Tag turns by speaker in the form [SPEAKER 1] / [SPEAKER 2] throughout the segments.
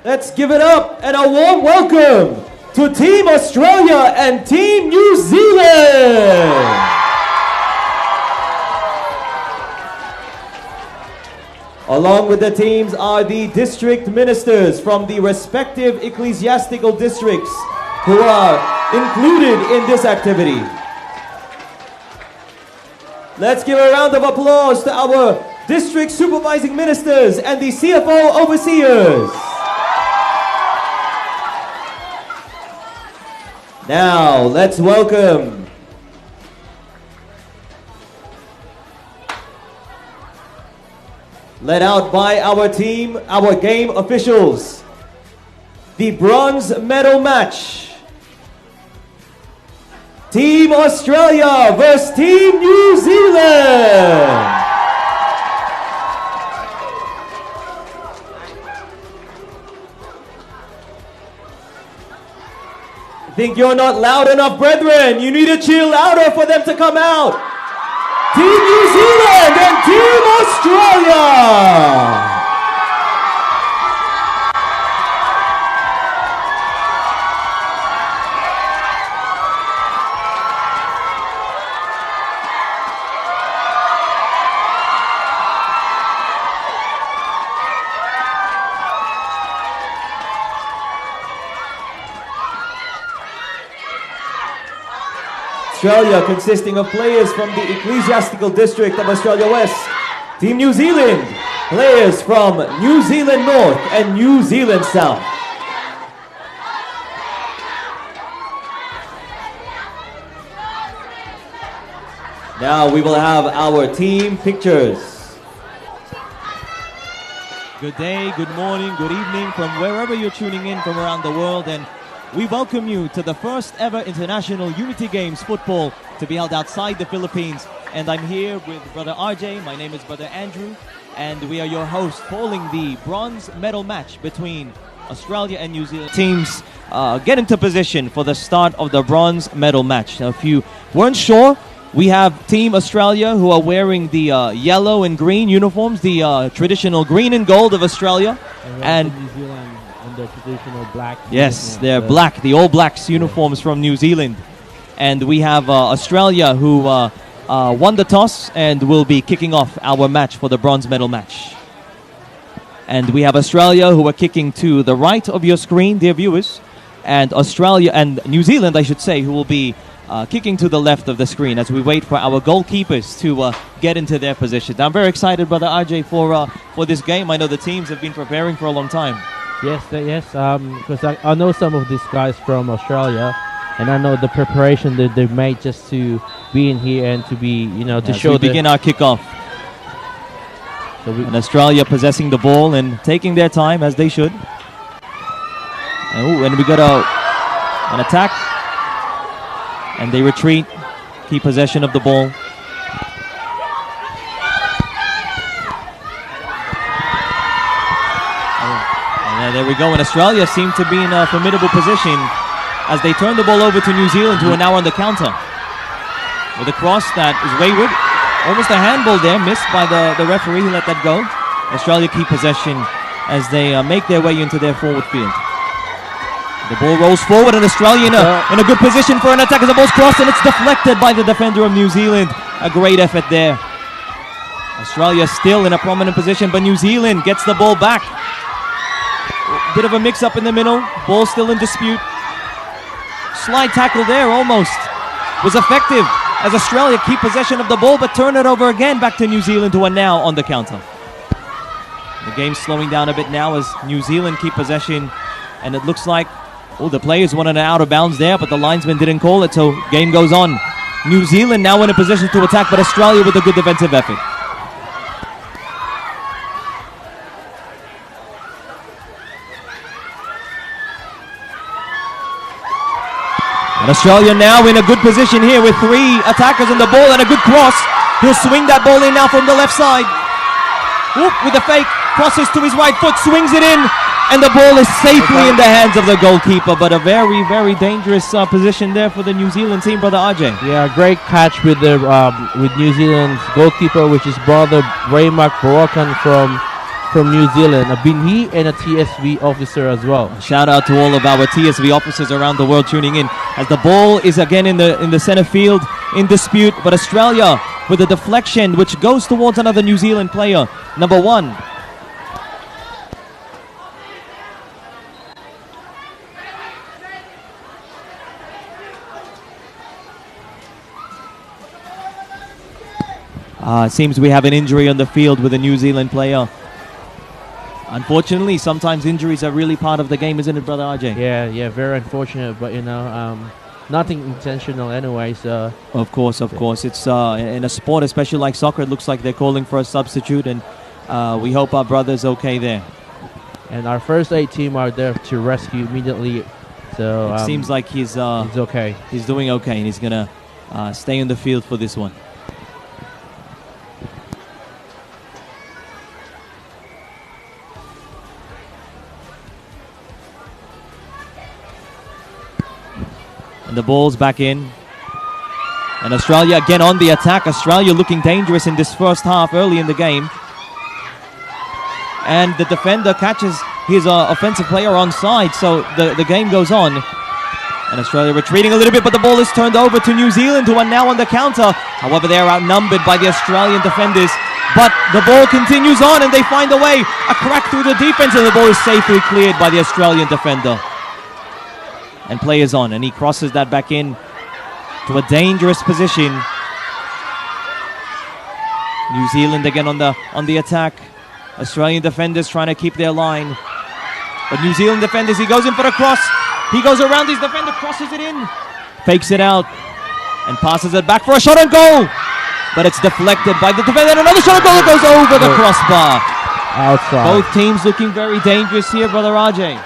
[SPEAKER 1] Let's give it up and a warm welcome to Team Australia and Team New Zealand. Along with the teams are the district ministers from the respective ecclesiastical districts who are included in this activity. Let's give a round of applause to our district supervising ministers and the CFO overseers. Now, let's welcome led out by our team, our game officials, the bronze medal match. Team Australia versus Team New Zealand. Think you're not loud enough, brethren? You need to cheer louder for them to come out. Team New Zealand and Team Australia. Australia consisting of players from the ecclesiastical district of Australia West. Team New Zealand, players from New Zealand North and New Zealand South. Now we will have our team pictures.
[SPEAKER 2] Good day, good morning, good evening from wherever you're tuning in from around the world, and we welcome you to the first ever International Unity Games football to be held outside the Philippines. And I'm here with Brother RJ, my name is Brother Andrew, and we are your hosts following the bronze medal match between Australia and New Zealand. Teams get into position for the start of the bronze medal match. Now, if you weren't sure, we have Team Australia who are wearing the yellow and green uniforms, the traditional green and gold of Australia.
[SPEAKER 3] And New Zealand in their traditional black.
[SPEAKER 2] Yes, they're black, the All Blacks uniforms from New Zealand. And we have Australia who won the toss and will be kicking off our match for the bronze medal match. And we have Australia who are kicking to the right of your screen, dear viewers. And Australia and New Zealand, I should say, who will be kicking to the left of the screen as we wait for our goalkeepers to get into their position. I'm very excited, Brother RJ, for this game. I know the teams have been preparing for a long time.
[SPEAKER 3] Yes, because I know some of these guys from Australia, and I know the preparation that they've made just to be in here and to be, to show.
[SPEAKER 2] We begin our kickoff. So and Australia possessing the ball and taking their time as they should. And we got an attack. And they retreat, keep possession of the ball. And there we go. And Australia seem to be in a formidable position as they turn the ball over to New Zealand, who are now on the counter. With a cross that is wayward. Almost a handball there, missed by the referee who let that go. Australia keep possession as they make their way into their forward field. The ball rolls forward and Australia in a good position for an attack as the ball's crossed and it's deflected by the defender of New Zealand. A great effort there. Australia still in a prominent position, but New Zealand gets the ball back. Bit of a mix-up in the middle. Ball still in dispute. Slide tackle there almost. Was effective as Australia keep possession of the ball but turn it over again back to New Zealand, who are now on the counter. The game's slowing down a bit now as New Zealand keep possession, and it looks like the players wanted an out of bounds there, but the linesman didn't call it, so game goes on. New Zealand now in a position to attack, but Australia with a good defensive effort. And Australia now in a good position here with three attackers on the ball and a good cross. He'll swing that ball in now from the left side. With a fake, crosses to his right foot, swings it in. And the ball is safely in the hands of the goalkeeper, but a very, very dangerous position there for the New Zealand team, Brother RJ.
[SPEAKER 3] Yeah, great catch with New Zealand's goalkeeper, which is Brother Raymark Borokan from from New Zealand, a Binhi and a TSV officer as well.
[SPEAKER 2] Shout out to all of our TSV officers around the world tuning in as the ball is again in the center field in dispute, but Australia with a deflection which goes towards another New Zealand player, number 1. It seems we have an injury on the field with a New Zealand player. Unfortunately, sometimes injuries are really part of the game, isn't it, Brother RJ?
[SPEAKER 3] Yeah, very unfortunate, but nothing intentional anyway. So
[SPEAKER 2] of course, it's in a sport, especially like soccer. It looks like they're calling for a substitute, and we hope our brother's okay there.
[SPEAKER 3] And our first aid team are there to rescue immediately. So
[SPEAKER 2] it seems like he's
[SPEAKER 3] okay.
[SPEAKER 2] He's doing okay, and he's gonna stay in the field for this one. The ball's back in. And Australia again on the attack. Australia looking dangerous in this first half early in the game. And the defender catches his offensive player onside. So the game goes on. And Australia retreating a little bit, but the ball is turned over to New Zealand, who are now on the counter. However, they are outnumbered by the Australian defenders. But the ball continues on, and they find a way. A crack through the defense, and the ball is safely cleared by the Australian defender. And play is on, and he crosses that back in to a dangerous position. New Zealand again on the attack. Australian defenders trying to keep their line. But New Zealand defenders, he goes in for the cross. He goes around his defender, crosses it in, fakes it out, and passes it back for a shot on goal. But it's deflected by the defender, and another shot on goal that goes over the crossbar.
[SPEAKER 3] Outside.
[SPEAKER 2] Both teams looking very dangerous here, Brother RJ.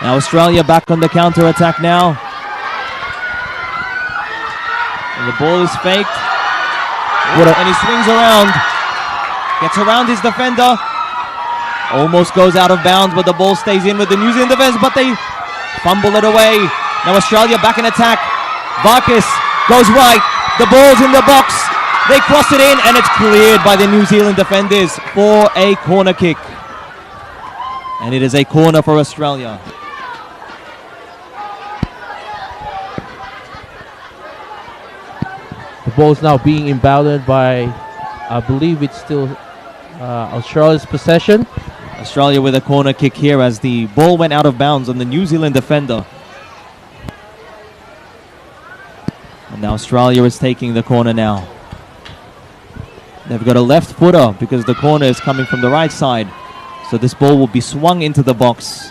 [SPEAKER 2] Now Australia back on the counter-attack now. And the ball is faked. And he swings around. Gets around his defender. Almost goes out of bounds, but the ball stays in with the New Zealand defense, but they fumble it away. Now Australia back in attack. Varkas goes right. The ball's in the box. They cross it in, and it's cleared by the New Zealand defenders for a corner kick. And it is a corner for Australia.
[SPEAKER 3] The ball is now being inbounded by, I believe it's still Australia's possession.
[SPEAKER 2] Australia with a corner kick here as the ball went out of bounds on the New Zealand defender. And now Australia is taking the corner now. They've got a left footer because the corner is coming from the right side. So this ball will be swung into the box.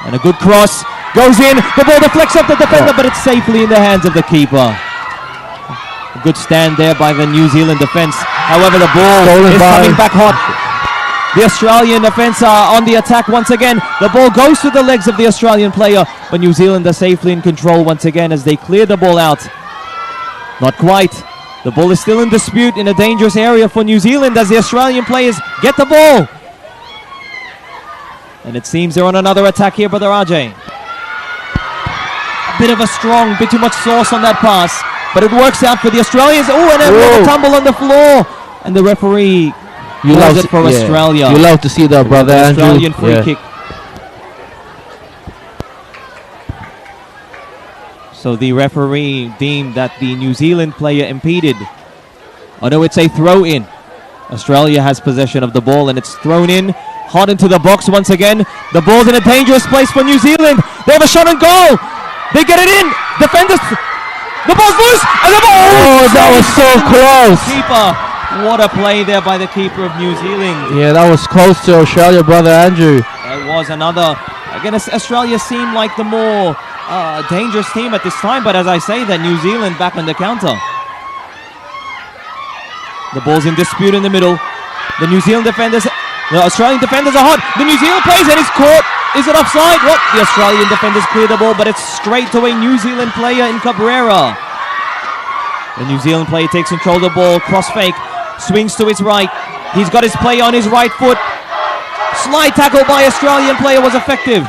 [SPEAKER 2] And a good cross goes in. The ball deflects off the defender, but it's safely in the hands of the keeper. A good stand there by the New Zealand defense. However, the ball is coming back hot. The Australian defense are on the attack once again. The ball goes to the legs of the Australian player, but New Zealand are safely in control once again as they clear the ball out. Not quite. The ball is still in dispute in a dangerous area for New Zealand as the Australian players get the ball. And it seems they're on another attack here, Brother RJ. A bit of a strong, bit too much sauce on that pass. But it works out for the Australians. Oh, and a tumble on the floor. And the referee calls it for Australia.
[SPEAKER 3] You love to see that, Brother Andrew.
[SPEAKER 2] Australian free kick. So the referee deemed that the New Zealand player impeded. Oh no, it's a throw-in. Australia has possession of the ball and it's thrown in. Hot into the box once again. The ball's in a dangerous place for New Zealand. They have a shot on goal. They get it in. Defenders... The ball's loose, and the ball...
[SPEAKER 3] Oh, that was so close.
[SPEAKER 2] Keeper. What a play there by the keeper of New Zealand.
[SPEAKER 3] Yeah, that was close to Australia, Brother Andrew.
[SPEAKER 2] It was another... Again, Australia seemed like the more dangerous team at this time, but as I say, that New Zealand back on the counter. The ball's in dispute in the middle. The New Zealand defenders... The Australian defenders are hot. The New Zealand plays, and it's caught. Is it offside? What? The Australian defenders clear the ball, but it's straight to a New Zealand player in Cabrera. The New Zealand player takes control of the ball, cross fake, swings to his right. He's got his player on his right foot. Slide tackle by Australian player was effective.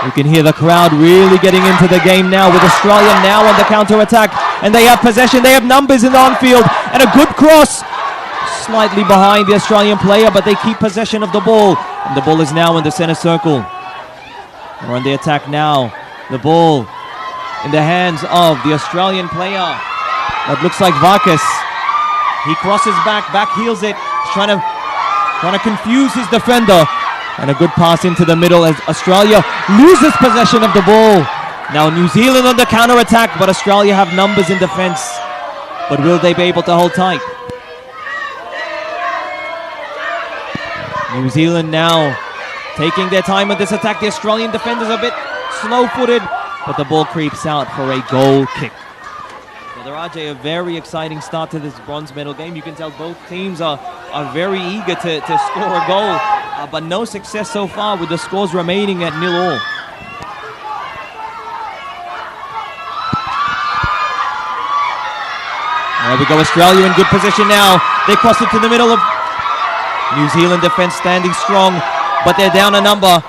[SPEAKER 2] You can hear the crowd really getting into the game now, with Australia now on the counter-attack. And they have possession, they have numbers in the on-field. And a good cross. Slightly behind the Australian player, but they keep possession of the ball. And the ball is now in the center circle. They're on the attack now. The ball in the hands of the Australian player. That looks like Varkas. He crosses back heels it. He's trying to confuse his defender. And a good pass into the middle as Australia loses possession of the ball. Now New Zealand on the counter-attack, but Australia have numbers in defense. But will they be able to hold tight? New Zealand now taking their time on this attack. The Australian defenders a bit slow-footed, but the ball creeps out for a goal kick. So Rajay, a very exciting start to this bronze medal game. You can tell both teams are very eager to score a goal, but no success so far, with the scores remaining at 0-0. There we go, Australia in good position now. They cross it to the middle of New Zealand defense, standing strong, but they're down a number.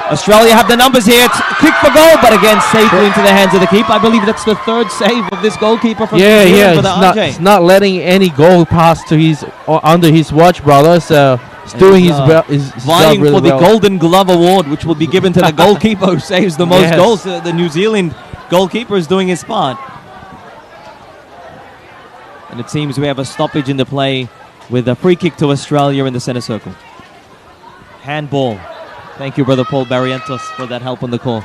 [SPEAKER 2] Australia have the numbers here. It's kick for goal, but again, safely into the hands of the keeper. I believe that's the third save of this goalkeeper from New Zealand for the RJ.
[SPEAKER 3] It's not letting any goal pass to his under his watch, brother. So he's doing his
[SPEAKER 2] vying
[SPEAKER 3] really
[SPEAKER 2] for the
[SPEAKER 3] well.
[SPEAKER 2] Golden Glove Award, which will be given to the goalkeeper who saves the most goals. The New Zealand goalkeeper is doing his part. And it seems we have a stoppage in the play with a free kick to Australia in the center circle. Handball. Thank you, Brother Paul Barrientos, for that help on the call.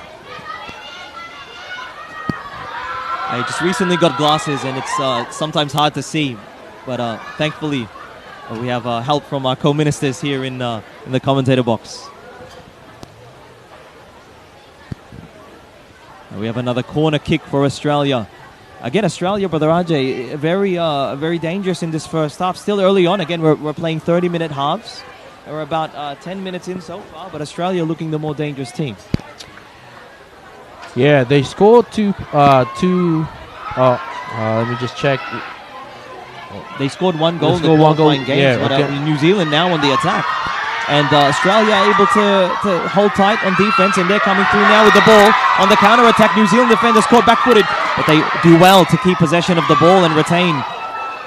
[SPEAKER 2] I just recently got glasses, and it's sometimes hard to see, but thankfully we have help from our co-ministers here in the commentator box. And we have another corner kick for Australia. Again, Australia, Brother Ajay, very dangerous in this first half. Still early on. Again, we're playing 30-minute halves. We're about 10 minutes in so far, but Australia looking the more dangerous team.
[SPEAKER 3] Yeah, they scored two. Let me just check.
[SPEAKER 2] They scored one goal in the qualifying games, but New Zealand now on the attack. And Australia able to hold tight on defense, and they're coming through now with the ball on the counter-attack. New Zealand defenders caught back-footed, but they do well to keep possession of the ball and retain.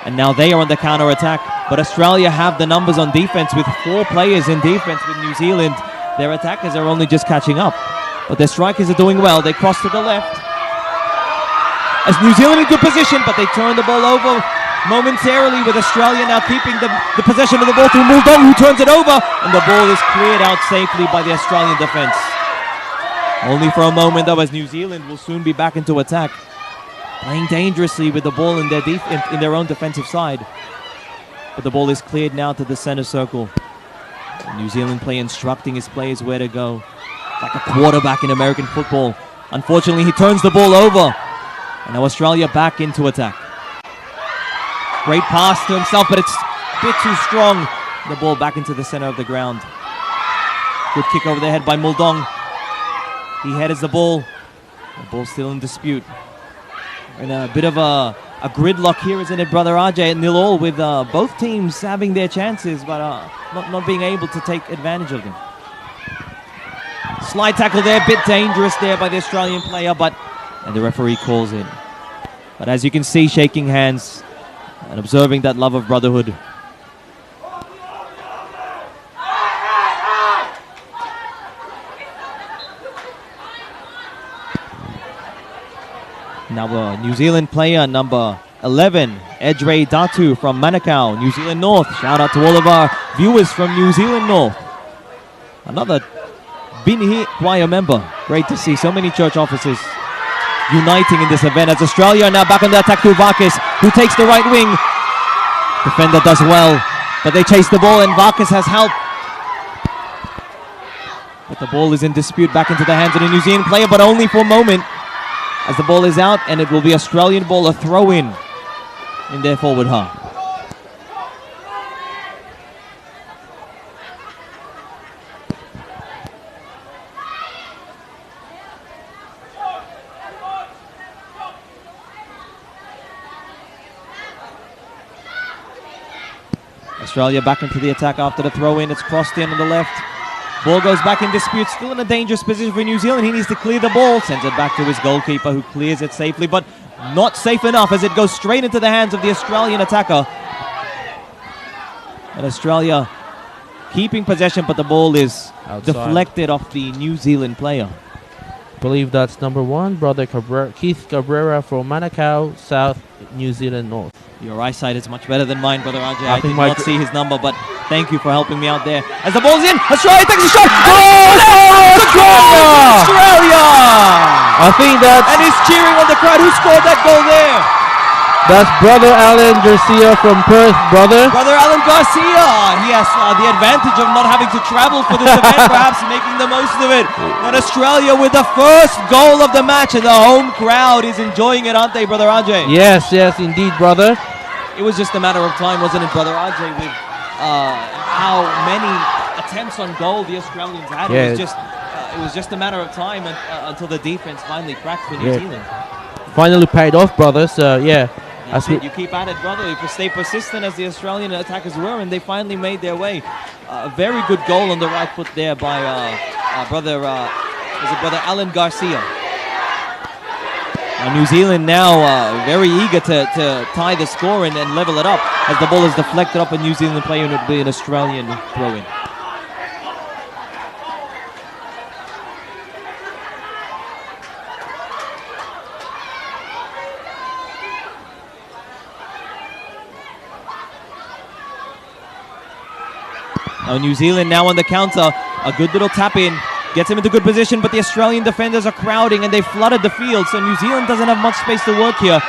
[SPEAKER 2] And now they are on the counter-attack. But Australia have the numbers on defense with 4 players in defense with New Zealand. Their attackers are only just catching up. But their strikers are doing well. They cross to the left. As New Zealand in good position, but they turn the ball over momentarily, with Australia now keeping the possession of the ball through Muldong, who turns it over. And the ball is cleared out safely by the Australian defense. Only for a moment, though, as New Zealand will soon be back into attack, playing dangerously with the ball in their own defensive side. But the ball is cleared now to the center circle. New Zealand play instructing his players where to go, like a quarterback in American football. Unfortunately, he turns the ball over. And now Australia back into attack. Great pass to himself, but it's a bit too strong. The ball back into the center of the ground. Good kick over the head by Muldong. He headers the ball. The ball's still in dispute. And a bit of a gridlock here, isn't it, Brother RJ, at 0-0, with both teams having their chances, but not being able to take advantage of them. Slide tackle there, a bit dangerous there by the Australian player, and the referee calls in. But as you can see, shaking hands and observing that love of brotherhood. Now a New Zealand player, number 11, Edre Datu from Manukau, New Zealand North. Shout out to all of our viewers from New Zealand North. Another Binhi choir member. Great to see so many church officers uniting in this event, as Australia now back on the attack through Varkas, who takes the right wing. Defender does well, but they chase the ball, and Varkas has help. But the ball is in dispute back into the hands of the New Zealand player, but only for a moment, as the ball is out, and it will be Australian ball, a throw-in their forward half. Australia back into the attack after the throw-in. It's crossed in on the left. Ball goes back in dispute. Still in a dangerous position for New Zealand. He needs to clear the ball. Sends it back to his goalkeeper, who clears it safely, but not safe enough as it goes straight into the hands of the Australian attacker. And Australia keeping possession, but the ball is
[SPEAKER 3] Outside.
[SPEAKER 2] deflected off the New Zealand player.
[SPEAKER 3] I believe that's number 1, brother Keith Cabrera from Manukau, South, New Zealand North.
[SPEAKER 2] Your eyesight is much better than mine, brother Ajay.
[SPEAKER 3] I
[SPEAKER 2] I did
[SPEAKER 3] think
[SPEAKER 2] not see his number, but thank you for helping me out there. As the ball's in, Australia takes a shot. Australia!
[SPEAKER 3] I think that's
[SPEAKER 2] And he's cheering on the crowd. Who scored that goal there?
[SPEAKER 3] brother Alan Garcia from Perth, brother.
[SPEAKER 2] Brother Alan Garcia. He has the advantage of not having to travel for this event, perhaps making the most of it. And Australia with the first goal of the match, and the home crowd is enjoying it, aren't they, brother Ajay?
[SPEAKER 3] Yes, indeed, brother.
[SPEAKER 2] It was just a matter of time, wasn't it, brother Ajay, with how many attempts on goal the Australians had.
[SPEAKER 3] Yeah.
[SPEAKER 2] It was just a matter of time until the defense finally cracked for New Zealand.
[SPEAKER 3] Finally paid off, brother. So yeah.
[SPEAKER 2] That's it. You keep at it, brother. You stay persistent as the Australian attackers were, and they finally made their way. A very good goal on the right foot there by brother Alan Garcia. New Zealand now very eager to tie the score and level it up as the ball is deflected up a New Zealand player, and it will be an Australian throw-in. New Zealand now on the counter. A good little tap in. Gets him into good position, but the Australian defenders are crowding and they flooded the field. So New Zealand doesn't have much space to work here.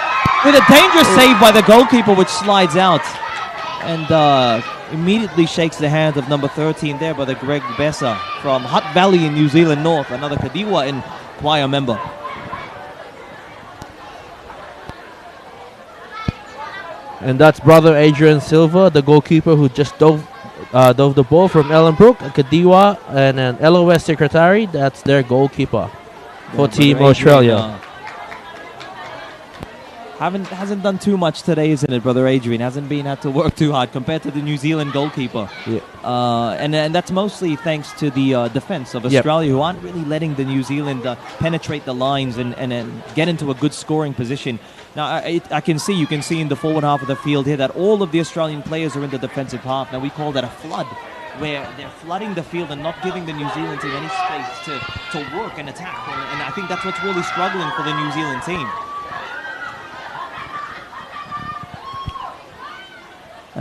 [SPEAKER 2] With a dangerous save by the goalkeeper, which slides out. And immediately shakes the hand of number 13 there, brother Greg Bessa from Hutt Valley in New Zealand North. Another Kadiwa and choir member.
[SPEAKER 3] And that's brother Adrian Silva, the goalkeeper who just dove the ball from Ellenbrook, Kadiwa, and an LOS secretary. That's their goalkeeper for Team Australia.
[SPEAKER 2] Hasn't done too much today, isn't it, brother Adrian? Hasn't had to work too hard compared to the New Zealand goalkeeper.
[SPEAKER 3] Yeah.
[SPEAKER 2] And that's mostly thanks to the defense of Australia, who aren't really letting the New Zealand penetrate the lines and get into a good scoring position. Now, you can see in the forward half of the field here that all of the Australian players are in the defensive half. Now, we call that a flood, where they're flooding the field and not giving the New Zealand team any space to work and attack. And I think that's what's really struggling for the New Zealand team.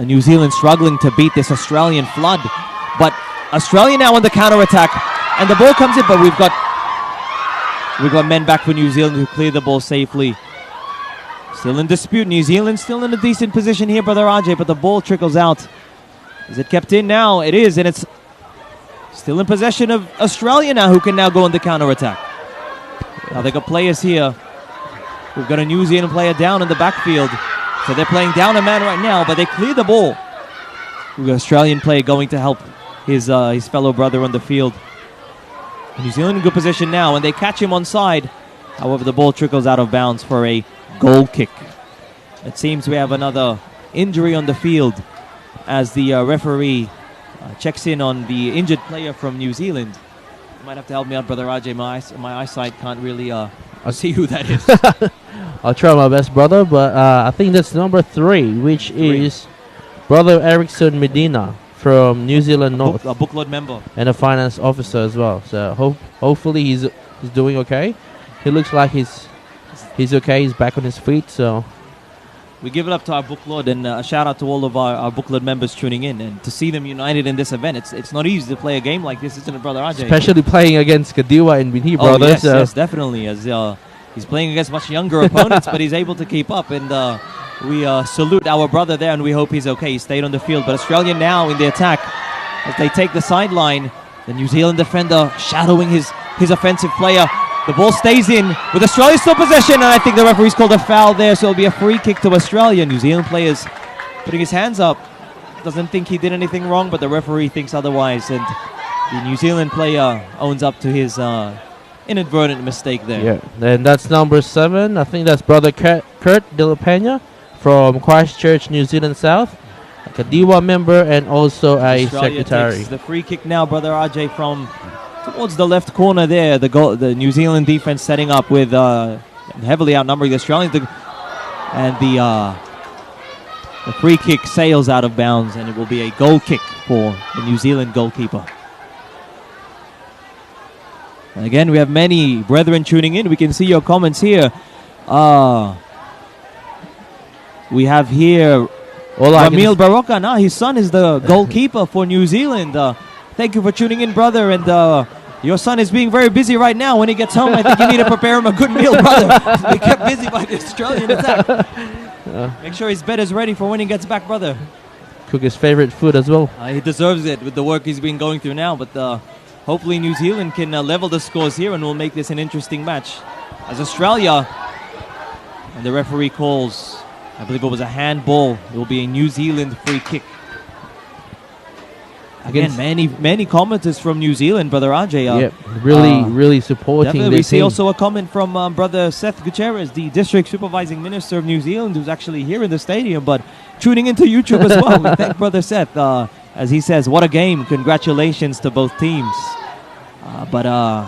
[SPEAKER 2] New Zealand struggling to beat this Australian flood. But Australia now on the counter-attack. And the ball comes in, but we've got men back for New Zealand who clear the ball safely. Still in dispute. New Zealand still in a decent position here, brother Ajay, but the ball trickles out. Is it kept in now? It is, and it's still in possession of Australia now, who can now go on the counter-attack. Now they got players here. We've got a New Zealand player down in the backfield. So they're playing down a man right now, but they clear the ball. We've got an Australian player going to help his fellow brother on the field. New Zealand in good position now, and they catch him onside. However, the ball trickles out of bounds for a goal kick. It seems we have another injury on the field as the referee checks in on the injured player from New Zealand. You might have to help me out, brother Ajay. My eyesight can't really see who that is.
[SPEAKER 3] I'll try my best, brother, but I think that's number 3, which is brother Erickson Medina from New Zealand North.
[SPEAKER 2] A bookload member.
[SPEAKER 3] And a finance officer as well. So hopefully he's doing okay. He looks like he's okay. He's back on his feet, so...
[SPEAKER 2] We give it up to our bookload, and a shout out to all of our bookload members tuning in, and to see them united in this event. It's not easy to play a game like this, isn't it, brother Ajay?
[SPEAKER 3] Especially playing against Kadiwa and Binhi, brother.
[SPEAKER 2] Yes, definitely. As he's playing against much younger opponents, but he's able to keep up, and we salute our brother there, and we hope he's okay. He stayed on the field, but Australia now in the attack as they take the sideline. The New Zealand defender shadowing his offensive player. The ball stays in with Australia still possession, and I think the referee's called a foul there, so it'll be a free kick to Australia. New Zealand players putting his hands up. Doesn't think he did anything wrong, but the referee thinks otherwise, and the New Zealand player owns up to his inadvertent mistake there.
[SPEAKER 3] Yeah, and that's number 7. I think that's brother Kurt De La Pena from Christchurch, New Zealand South. a Kadiwa member, and also a
[SPEAKER 2] Australia
[SPEAKER 3] secretary.
[SPEAKER 2] takes the free kick now, Brother Ajay, from towards the left corner there. The New Zealand defense setting up with heavily outnumbering the Australians. And the free kick sails out of bounds, and it will be a goal kick for the New Zealand goalkeeper. And again, we have many brethren tuning in. We can see your comments here. We have here Ramil Baraka. Now his son is the goalkeeper for New Zealand. Thank you for tuning in, brother. And your son is being very busy right now. When he gets home, I think you need to prepare him a good meal, brother. He kept busy by the Australian attack. Make sure his bed is ready for when he gets back, brother.
[SPEAKER 3] Cook his favorite food as well.
[SPEAKER 2] He deserves it with the work he's been going through now. But hopefully New Zealand can level the scores here and will make this an interesting match. As Australia, and the referee calls, I believe it was a handball. It will be a New Zealand free kick. Again, many commenters from New Zealand, Brother Ajay.
[SPEAKER 3] Really supporting
[SPEAKER 2] definitely. We see
[SPEAKER 3] team.
[SPEAKER 2] also a comment from Brother Seth Gutierrez, the District Supervising Minister of New Zealand, who's actually here in the stadium, but tuning into YouTube as well. We thank Brother Seth, as he says, what a game. Congratulations to both teams.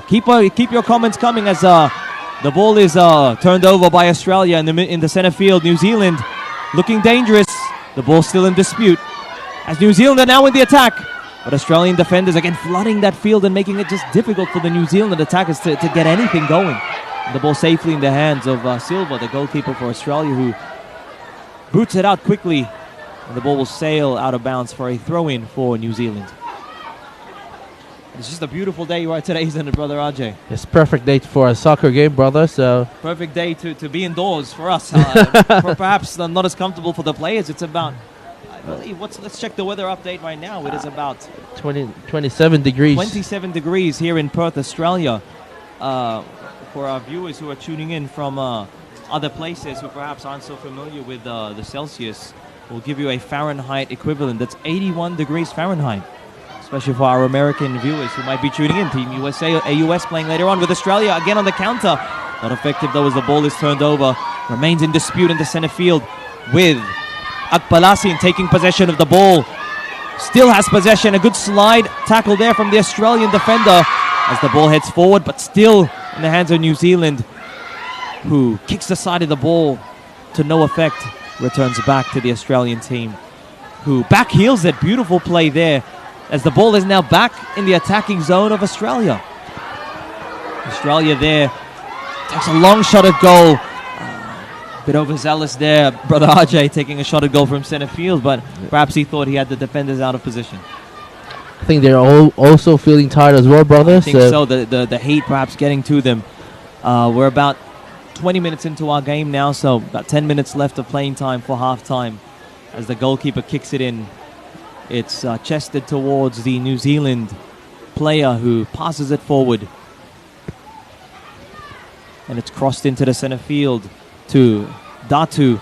[SPEAKER 2] Keep your comments coming as the ball is turned over by Australia in the center field. New Zealand looking dangerous. The ball still in dispute. As New Zealand are now in the attack. But Australian defenders again flooding that field and making it just difficult for the New Zealand attackers to get anything going. And the ball safely in the hands of Silva, the goalkeeper for Australia, who boots it out quickly. And the ball will sail out of bounds for a throw-in for New Zealand. It's just a beautiful day right today, isn't it, Brother Ajay?
[SPEAKER 3] It's perfect day for a soccer game, brother. So
[SPEAKER 2] perfect day to be indoors for us. Perhaps not as comfortable for the players. It's about, I believe, let's check the weather update right now. It is about
[SPEAKER 3] 27 degrees.
[SPEAKER 2] 27 degrees here in Perth, Australia. For our viewers who are tuning in from other places who perhaps aren't so familiar with the Celsius, we'll give you a Fahrenheit equivalent. That's 81 degrees Fahrenheit. Especially for our American viewers who might be tuning in. Team USA, AUS playing later on with Australia again on the counter. Not effective though as the ball is turned over. Remains in dispute in the center field with Akbalasin taking possession of the ball. Still has possession. A good slide tackle there from the Australian defender as the ball heads forward, but still in the hands of New Zealand, who kicks the side of the ball to no effect. Returns back to the Australian team, who back heels it. Beautiful play there, as the ball is now back in the attacking zone of Australia. Australia there takes a long shot at goal. A bit overzealous there, Brother Ajay taking a shot at goal from center field, but perhaps he thought he had the defenders out of position.
[SPEAKER 3] I think they're all also feeling tired as well, brother.
[SPEAKER 2] I think so. The heat perhaps getting to them. We're about 20 minutes into our game now, so about 10 minutes left of playing time for halftime as the goalkeeper kicks it in. It's chested towards the New Zealand player who passes it forward. And it's crossed into the center field to Datu,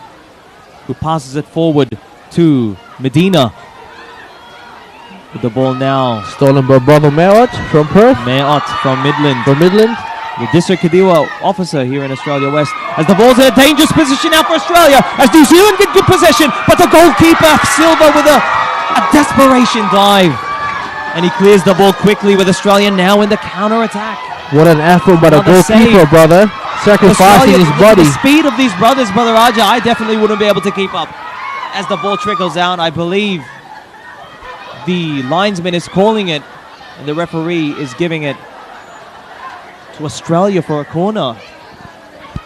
[SPEAKER 2] who passes it forward to Medina. With the ball now
[SPEAKER 3] stolen by Brother Mayot from Perth.
[SPEAKER 2] Mayot from Midland. The District Kadiwa officer here in Australia West. As the ball's in a dangerous position now for Australia. As New Zealand get good possession, but the goalkeeper, Silva, with a desperation dive, and he clears the ball quickly with Australia now in the counter-attack.
[SPEAKER 3] What an effort by the goalkeeper,
[SPEAKER 2] save.
[SPEAKER 3] brother. Sacrificing his body.
[SPEAKER 2] The speed of these brothers, Brother Raja, I definitely wouldn't be able to keep up. As the ball trickles out, I believe the linesman is calling it, and the referee is giving it to Australia for a corner.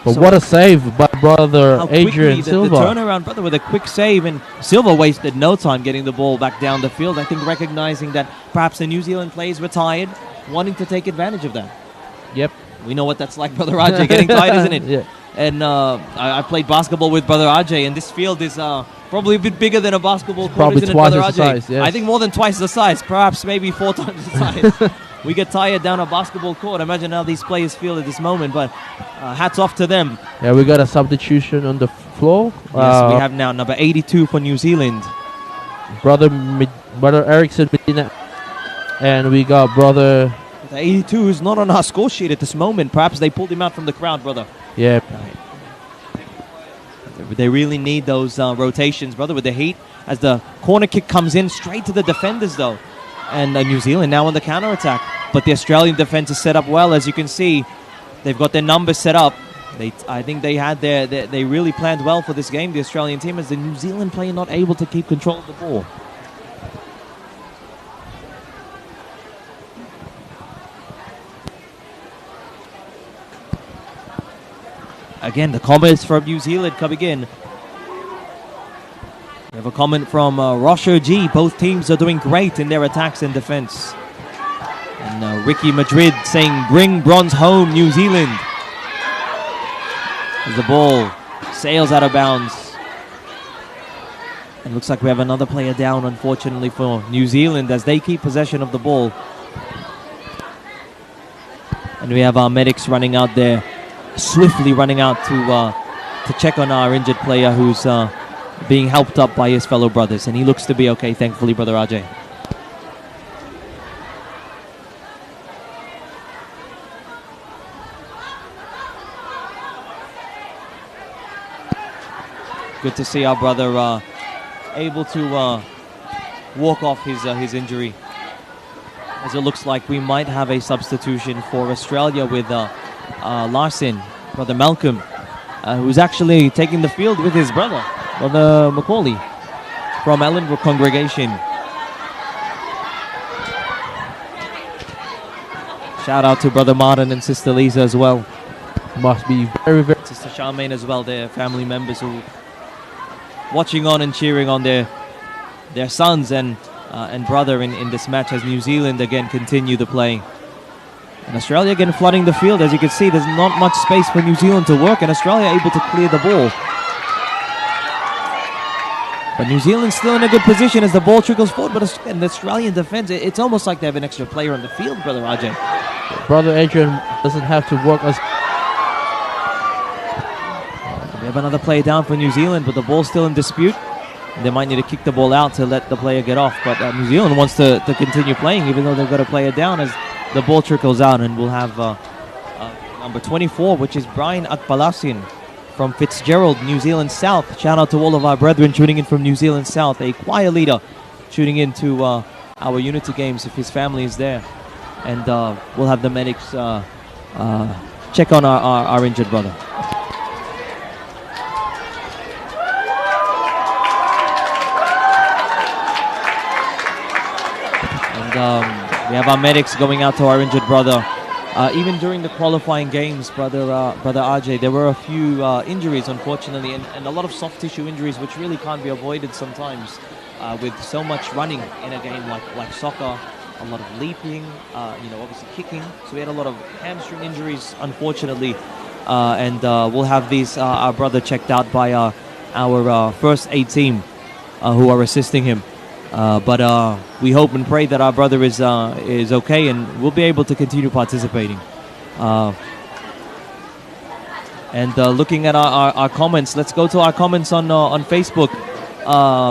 [SPEAKER 3] But what a save by Brother Adrian Silva.
[SPEAKER 2] The turnaround, brother, with a quick save, and Silva wasted no time getting the ball back down the field. I think recognizing that perhaps the New Zealand players were tired, wanting to take advantage of that.
[SPEAKER 3] Yep.
[SPEAKER 2] We know what that's like, Brother Ajay, getting tired, isn't it?
[SPEAKER 3] Yeah.
[SPEAKER 2] And I played basketball with Brother Ajay, and this field is probably a bit bigger than a basketball court,
[SPEAKER 3] probably
[SPEAKER 2] isn't it,
[SPEAKER 3] twice
[SPEAKER 2] Brother
[SPEAKER 3] the
[SPEAKER 2] Ajay?
[SPEAKER 3] size, yes.
[SPEAKER 2] I think more than twice the size, perhaps maybe 4 times the size. We get tired down a basketball court. Imagine how these players feel at this moment, but hats off to them.
[SPEAKER 3] Yeah, we got a substitution on the floor.
[SPEAKER 2] Yes, we have now number 82 for New Zealand.
[SPEAKER 3] Brother Erickson Medina. And we got Brother...
[SPEAKER 2] The 82 is not on our score sheet at this moment. Perhaps they pulled him out from the crowd, brother.
[SPEAKER 3] Yeah.
[SPEAKER 2] They really need those rotations, brother, with the heat. as the corner kick comes in straight to the defenders though. And New Zealand now on the counter attack. But the Australian defense is set up well, as you can see. They've got their numbers set up. I think they had they really planned well for this game, the Australian team, as the New Zealand player not able to keep control of the ball. Again, the comments from New Zealand coming in. We have a comment from Rosher G. Both teams are doing great in their attacks and defense. And Ricky Madrid saying, bring bronze home, New Zealand. As the ball sails out of bounds. And looks like we have another player down, unfortunately, for New Zealand as they keep possession of the ball. And we have our medics running out there, swiftly running out to check on our injured player who's being helped up by his fellow brothers. And he looks to be okay, thankfully, Brother Ajay. Good to see our brother able to walk off his injury. As it looks like we might have a substitution for Australia with Larson, Brother Malcolm, who's actually taking the field with his brother, Brother Macaulay, from Ellenbrook congregation. Shout out to Brother Martin and Sister Lisa as well.
[SPEAKER 3] Must be very, very...
[SPEAKER 2] Sister Charmaine as well, their family members who watching on and cheering on their sons and brother in this match as New Zealand again continue the play. And Australia again flooding the field. As you can see, there's not much space for New Zealand to work, and Australia able to clear the ball. But New Zealand's still in a good position as the ball trickles forward. But the Australian defense, it's almost like they have an extra player on the field, Brother Ajay.
[SPEAKER 3] Brother Adrian doesn't have to work as...
[SPEAKER 2] We have another player down for New Zealand, but the ball's still in dispute. They might need to kick the ball out to let the player get off. But New Zealand wants to continue playing, even though they've got a player down, as the ball trickles out. And we'll have number 24, which is Brian Akpalasin from Fitzgerald, New Zealand South. Shout out to all of our brethren tuning in from New Zealand South. A choir leader tuning into our Unity games if his family is there. And we'll have the medics check on our injured brother. We have our medics going out to our injured brother. Even during the qualifying games, Brother Ajay, there were a few injuries, unfortunately, and a lot of soft tissue injuries, which really can't be avoided sometimes with so much running in a game like soccer, a lot of leaping, obviously kicking. So we had a lot of hamstring injuries, unfortunately, and we'll have these our brother checked out by our first aid team who are assisting him. But we hope and pray that our brother is okay and will be able to continue participating. And looking at our comments, let's go to our comments on Facebook.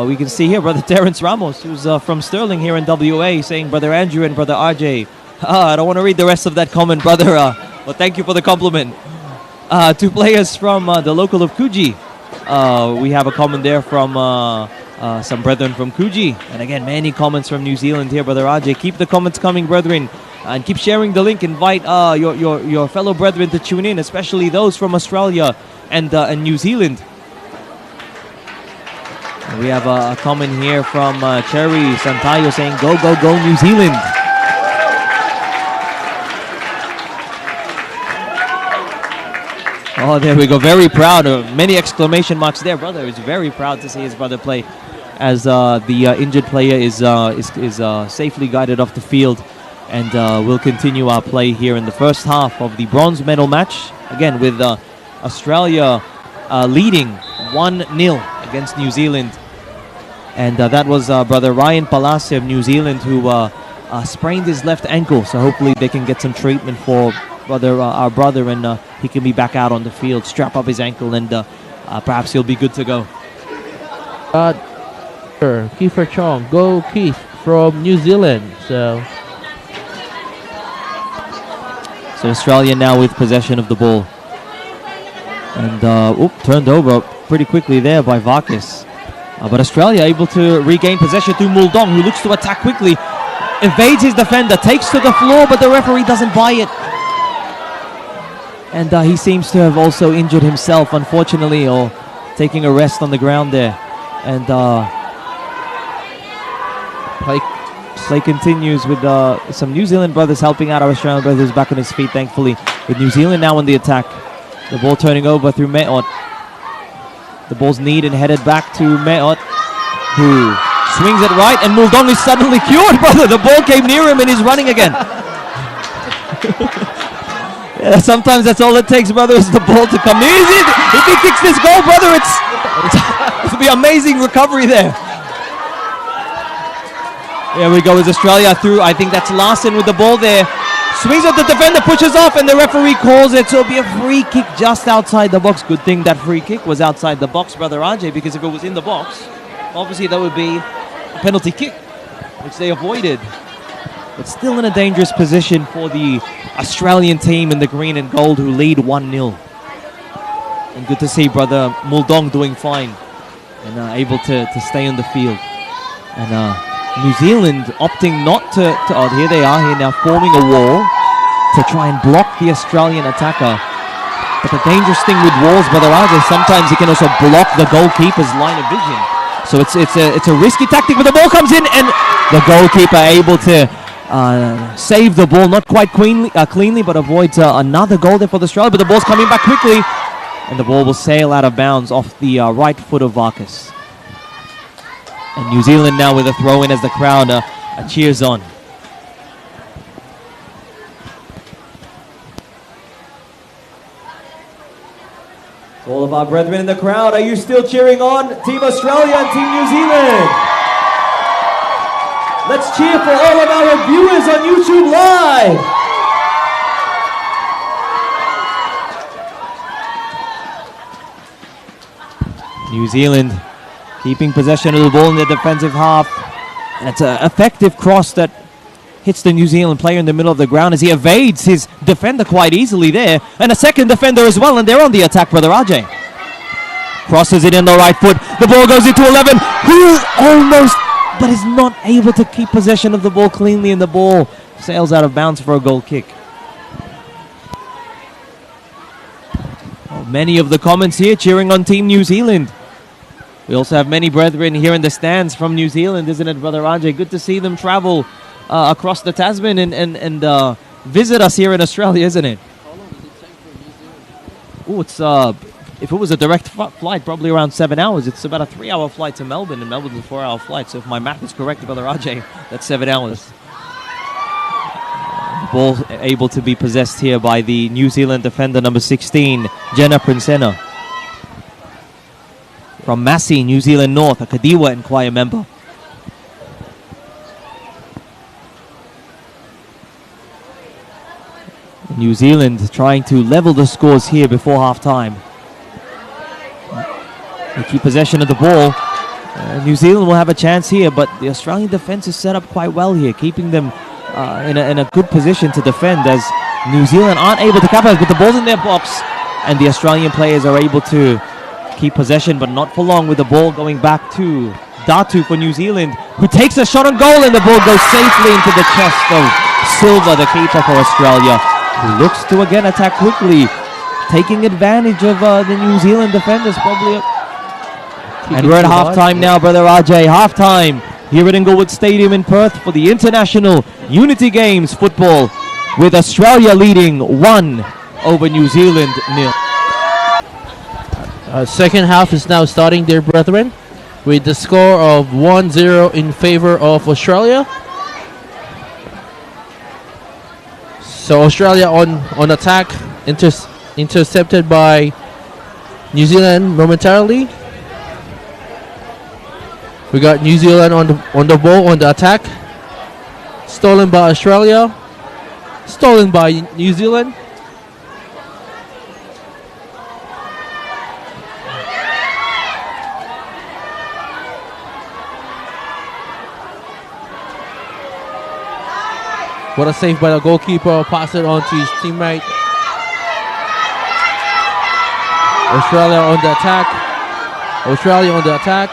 [SPEAKER 2] We can see here Brother Terrence Ramos, who's from Sterling here in WA, saying Brother Andrew and Brother RJ. I don't want to read the rest of that comment, brother, but thank you for the compliment. Two players from the local of Coogee. We have a comment there from some brethren from Coogee. And again, many comments from New Zealand here, Brother Ajay. Keep the comments coming, brethren. And keep sharing the link. Invite your fellow brethren to tune in, especially those from Australia and New Zealand. And we have a comment here from Cherry Santayo saying, go, go, go, New Zealand. Oh, there we go. Very proud. Many exclamation marks there. Brother is very proud to see his brother play, as the injured player is safely guided off the field. And we'll continue our play here in the first half of the bronze medal match. Again, with Australia leading 1-0 against New Zealand. And that was Brother Ryan Palacio of New Zealand, who sprained his left ankle. So hopefully they can get some treatment for our brother, and he can be back out on the field, strap up his ankle, and perhaps he'll be good to go.
[SPEAKER 3] Kiefer Chong, go Keith from New Zealand. So
[SPEAKER 2] Australia now with possession of the ball. And turned over pretty quickly there by Varkas. But Australia able to regain possession through Muldong, who looks to attack quickly, evades his defender, takes to the floor, but the referee doesn't buy it. And he seems to have also injured himself, unfortunately, or taking a rest on the ground there. And play continues with some New Zealand brothers helping out our Australian brothers back on his feet, thankfully. With New Zealand now on the attack. The ball turning over through Me'ot. The ball's kneed and headed back to Me'ot, who swings it right, and Muldong is suddenly cured, brother. The ball came near him and he's running again. Yeah, sometimes that's all it takes, brother, is the ball to come near. If he kicks this goal, brother, it'll be amazing recovery there. There we go, is Australia through. I think that's Larson with the ball there. Swings at the defender, pushes off, and the referee calls it. So it'll be a free kick just outside the box. Good thing that free kick was outside the box, brother Ajay, because if it was in the box, obviously that would be a penalty kick, which they avoided. But still in a dangerous position for the Australian team in the green and gold, who lead 1-0. And good to see brother Muldong doing fine and able to stay on the field. And New Zealand opting not to oh, here they are, here now forming a wall to try and block the Australian attacker. But the dangerous thing with walls, brother Ajay, sometimes it can also block the goalkeeper's line of vision. So it's a risky tactic, but the ball comes in and the goalkeeper able to save the ball, not quite cleanly, but avoids another goal there for the Australia. But the ball's coming back quickly, and the ball will sail out of bounds off the right foot of Varkas. And New Zealand now with a throw-in as the crowd cheers on.
[SPEAKER 1] All of our brethren in the crowd, are you still cheering on Team Australia and Team New Zealand? Let's cheer for all of our viewers on YouTube Live.
[SPEAKER 2] New Zealand keeping possession of the ball in the defensive half. It's an effective cross that hits the New Zealand player in the middle of the ground as he evades his defender quite easily there. And a second defender as well, and they're on the attack, brother Ajay. Crosses it in the right foot. The ball goes into 11, who almost, but is not able to keep possession of the ball cleanly, and the ball sails out of bounds for a goal kick. Many of the comments here cheering on Team New Zealand. We also have many brethren here in the stands from New Zealand, isn't it, brother Ajay? Good to see them travel across the Tasman and visit us here in Australia, isn't it?
[SPEAKER 3] How long does it take for New Zealand?
[SPEAKER 2] Oh, it's if it was a direct flight, probably around 7 hours. It's about a 3-hour flight to Melbourne, and Melbourne's a 4-hour flight. So if my math is correct, brother Ajay, that's 7 hours. Ball able to be possessed here by the New Zealand defender number 16, Jenna Prinsena. From Massey, New Zealand North, a Kadiwa Inquiry member. New Zealand trying to level the scores here before half-time. They keep possession of the ball. New Zealand will have a chance here, but the Australian defense is set up quite well here, keeping them in a good position to defend, as New Zealand aren't able to capitalize, but the ball's in their box, and the Australian players are able to keep possession, but not for long, with the ball going back to Datu for New Zealand, who takes a shot on goal, and the ball goes safely into the chest of Silva, the keeper for Australia, who looks to again attack quickly, taking advantage of the New Zealand defenders, probably. And we're at halftime now, brother Ajay. Halftime here at Inglewood Stadium in Perth for the International Unity Games football, with Australia leading 1 over New Zealand 0.
[SPEAKER 3] Second half is now starting, dear brethren, with the score of 1-0 in favor of Australia. So Australia on attack, intercepted by New Zealand momentarily. We got New Zealand on the ball, on the attack. Stolen by Australia. Stolen by New Zealand. What a save by the goalkeeper. Pass it on to his teammate. Australia on the attack. Australia on the attack.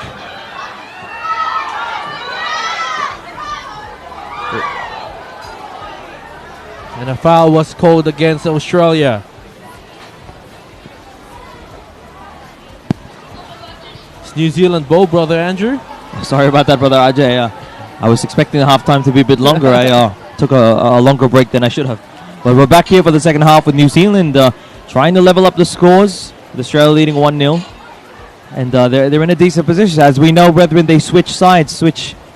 [SPEAKER 3] And a foul was called against Australia. It's New Zealand ball, brother Andrew.
[SPEAKER 2] Sorry about that, brother Ajay. I was expecting the halftime to be a bit longer. I took a longer break than I should have. But we're back here for the second half with New Zealand trying to level up the scores. With Australia leading 1-0. And they're in a decent position. As we know, brethren, they switch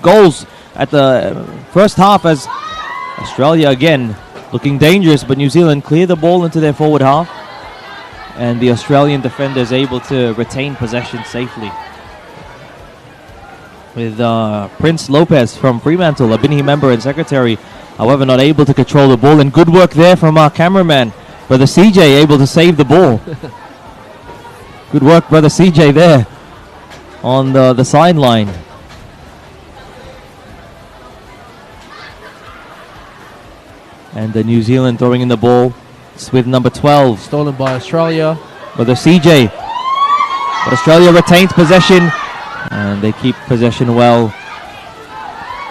[SPEAKER 2] goals at the first half as Australia again looking dangerous, but New Zealand clear the ball into their forward half. And the Australian defender is able to retain possession safely. With Prince Lopez from Fremantle, a Binhi member and secretary, however, not able to control the ball. And good work there from our cameraman, Brother CJ, able to save the ball. Good work, Brother CJ, there on the sideline. And New Zealand throwing in the ball. It's with number 12.
[SPEAKER 3] Stolen by Australia.
[SPEAKER 2] Brother CJ. But Australia retains possession. And they keep possession well.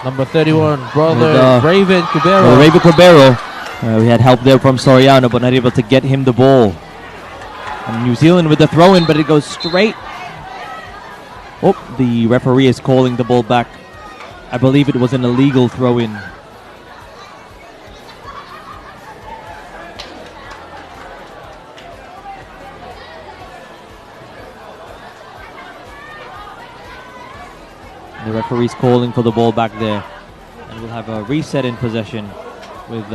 [SPEAKER 3] Number 31, brother Raven Cubero.
[SPEAKER 2] Raven Cubero. We had help there from Soriano, but not able to get him the ball. And New Zealand with the throw-in, but it goes straight. Oh, the referee is calling the ball back. I believe it was an illegal throw-in. The referee's calling for the ball back there. And we'll have a reset in possession with...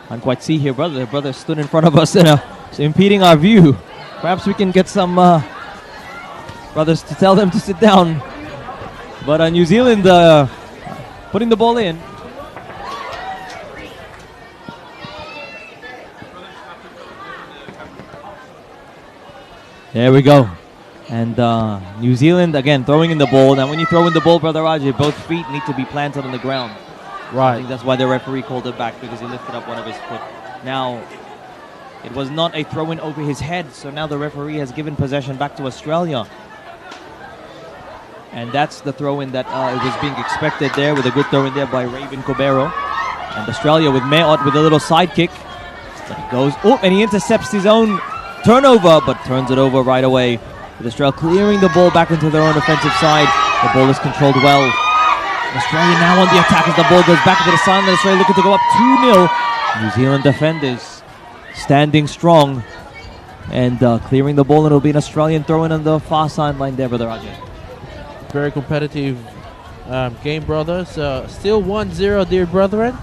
[SPEAKER 2] Can't quite see here, brother. The brother stood in front of us and impeding our view. Perhaps we can get some brothers to tell them to sit down. But New Zealand putting the ball in. There we go. And New Zealand, again, throwing in the ball. Now, when you throw in the ball, Brother Rajay, both feet need to be planted on the ground.
[SPEAKER 3] Right.
[SPEAKER 2] I think that's why the referee called it back, because he lifted up one of his foot. Now, it was not a throw-in over his head, so now the referee has given possession back to Australia. And that's the throw-in that was being expected there, with a good throw-in there by Raven Cubero. And Australia with Mayot with a little sidekick. Goes, and he intercepts his own turnover, but turns it over right away. With Australia clearing the ball back into their own offensive side. The ball is controlled well. Australia now on the attack as the ball goes back to the sideline. Australia looking to go up 2-0. New Zealand defenders standing strong and clearing the ball. And it'll be an Australian throw-in on the far sideline there, Brother Rajay.
[SPEAKER 3] Very competitive game, brothers. Still 1-0, dear brethren.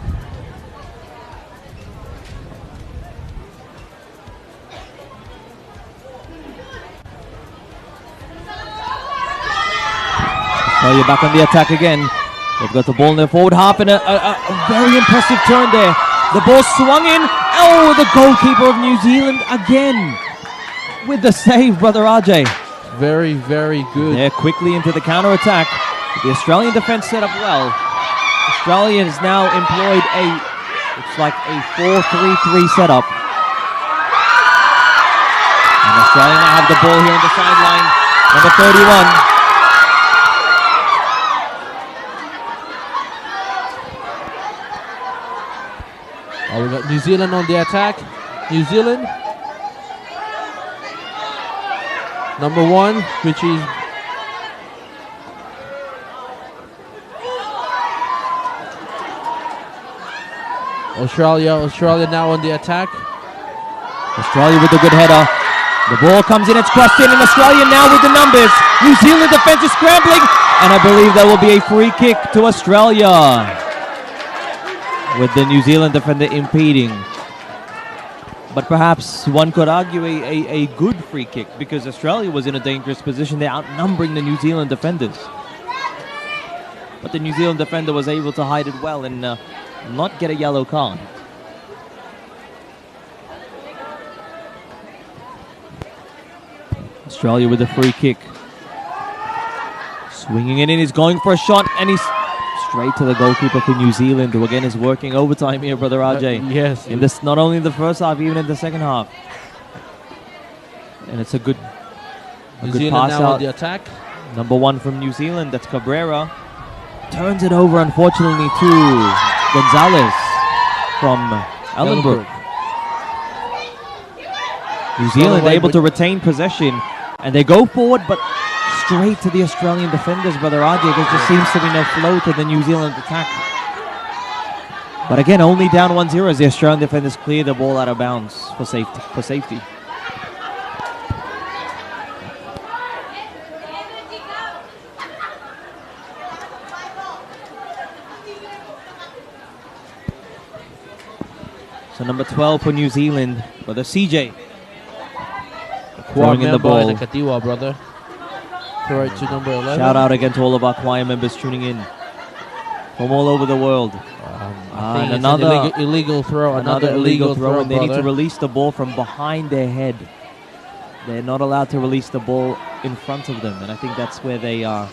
[SPEAKER 2] Australia back on the attack again. They've got the ball in their forward half and a very impressive turn there. The ball swung in. Oh, the goalkeeper of New Zealand again with the save, Brother Rajay.
[SPEAKER 3] Very, very good.
[SPEAKER 2] They're quickly into the counter-attack. The Australian defense set up well. Australia has now employed it's like a 4-3-3 setup. And Australia now have the ball here on the sideline. Number 31.
[SPEAKER 3] We got New Zealand on the attack. New Zealand. Number 1, which is Australia now on the attack.
[SPEAKER 2] Australia with a good header. The ball comes in, it's crossed in, and Australia now with the numbers. New Zealand defense is scrambling, and I believe there will be a free kick to Australia, with the New Zealand defender impeding. But perhaps one could argue a good free kick, because Australia was in a dangerous position. They're outnumbering the New Zealand defenders. But the New Zealand defender was able to hide it well and not get a yellow card. Australia with a free kick. Swinging it in, he's going for a shot, and he's straight to the goalkeeper for New Zealand, who again is working overtime here, Brother Rajay.
[SPEAKER 3] Yes.
[SPEAKER 2] In this, not only in the first half, even in the second half. And it's a good
[SPEAKER 3] New Zealand
[SPEAKER 2] pass
[SPEAKER 3] now
[SPEAKER 2] out.
[SPEAKER 3] on the attack.
[SPEAKER 2] Number 1 from New Zealand, that's Cabrera. turns it over, unfortunately, to Gonzalez from Ellenbrook. New Zealand able to retain possession, and they go forward, but straight to the Australian defenders, Brother RJ. There just seems to be no flow to the New Zealand attack. But again, only down 1-0 as the Australian defenders clear the ball out of bounds for safety. So number 12 for New Zealand, Brother CJ. Throwing in the ball.
[SPEAKER 3] The Kadiwa, brother. Throw it to number 11.
[SPEAKER 2] Shout out again to all of our choir members tuning in from all over the world.
[SPEAKER 3] I think another illegal throw. Another illegal throw.
[SPEAKER 2] And they need to release the ball from behind their head. They're not allowed to release the ball in front of them. And I think that's where they are.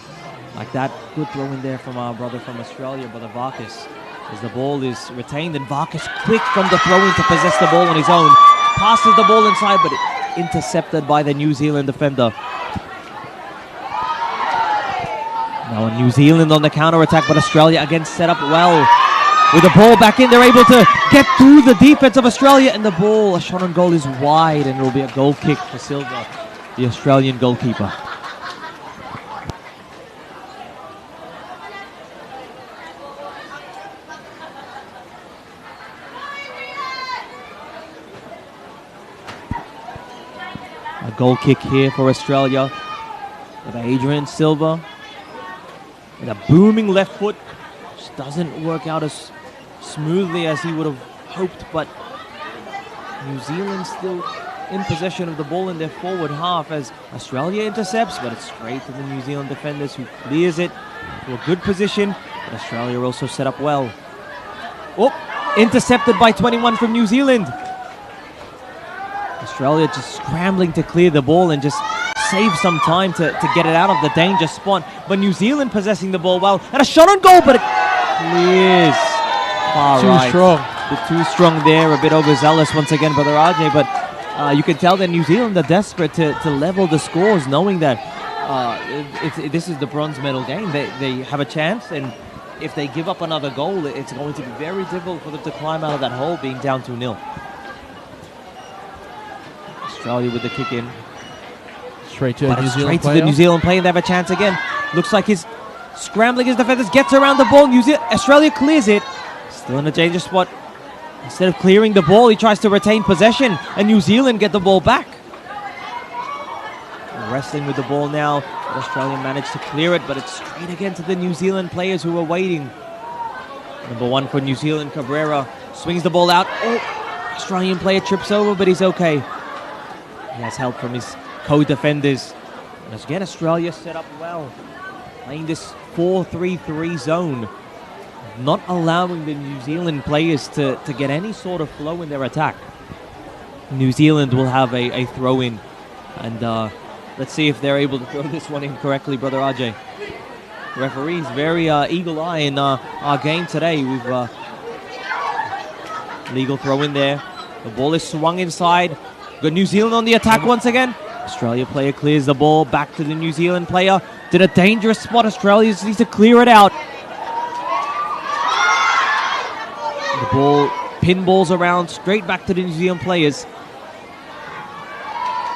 [SPEAKER 2] Like that good throw in there from our brother from Australia, Brother Varkas. As the ball is retained, and Varkas quick from the throw-in to possess the ball on his own. Passes the ball inside, but intercepted by the New Zealand defender. Now New Zealand on the counter-attack, but Australia again set up well. With the ball back in, they're able to get through the defense of Australia, and the ball, a shot on goal, is wide, and it will be a goal kick for Silva, the Australian goalkeeper. A goal kick here for Australia with Adrian Silva. And a booming left foot. Just doesn't work out as smoothly as he would have hoped, but New Zealand still in possession of the ball in their forward half as Australia intercepts, but it's straight to the New Zealand defenders who clears it to a good position. But Australia also set up well. Oh, intercepted by 21 from New Zealand. Australia just scrambling to clear the ball and just save some time to get it out of the danger spot. But New Zealand possessing the ball well. And a shot on goal, but it clears far right.
[SPEAKER 3] Too strong.
[SPEAKER 2] A bit too strong there, a bit overzealous once again, Brother RJ. But you can tell that New Zealand are desperate to level the scores, knowing that this is the bronze medal game. They have a chance, and if they give up another goal, it's going to be very difficult for them to climb out of that hole being down 2-0. Australia with the kick in.
[SPEAKER 3] Straight to
[SPEAKER 2] But
[SPEAKER 3] a New
[SPEAKER 2] it's
[SPEAKER 3] Zealand
[SPEAKER 2] straight
[SPEAKER 3] player.
[SPEAKER 2] to the New Zealand player. They have a chance again. Looks like he's scrambling his defenders. Gets around the ball. Australia clears it. Still in a danger spot. Instead of clearing the ball, he tries to retain possession. And New Zealand get the ball back. Wrestling with the ball now. But Australia managed to clear it. But it's straight again to the New Zealand players who are waiting. Number 1 for New Zealand, Cabrera. Swings the ball out. Oh, Australian player trips over, but he's okay. He has help from his co-defenders. And again, Australia set up well, playing this 4-3-3 zone, not allowing the New Zealand players to get any sort of flow in their attack. New Zealand will have a throw-in, and let's see if they're able to throw this one in correctly, Brother RJ. Referees very eagle eye in our game today. We've legal throw in there. The ball is swung inside. Got New Zealand on the attack once again. Australia player clears the ball back to the New Zealand player. Did a dangerous spot. Australia needs to clear it out. The ball pinballs around straight back to the New Zealand players.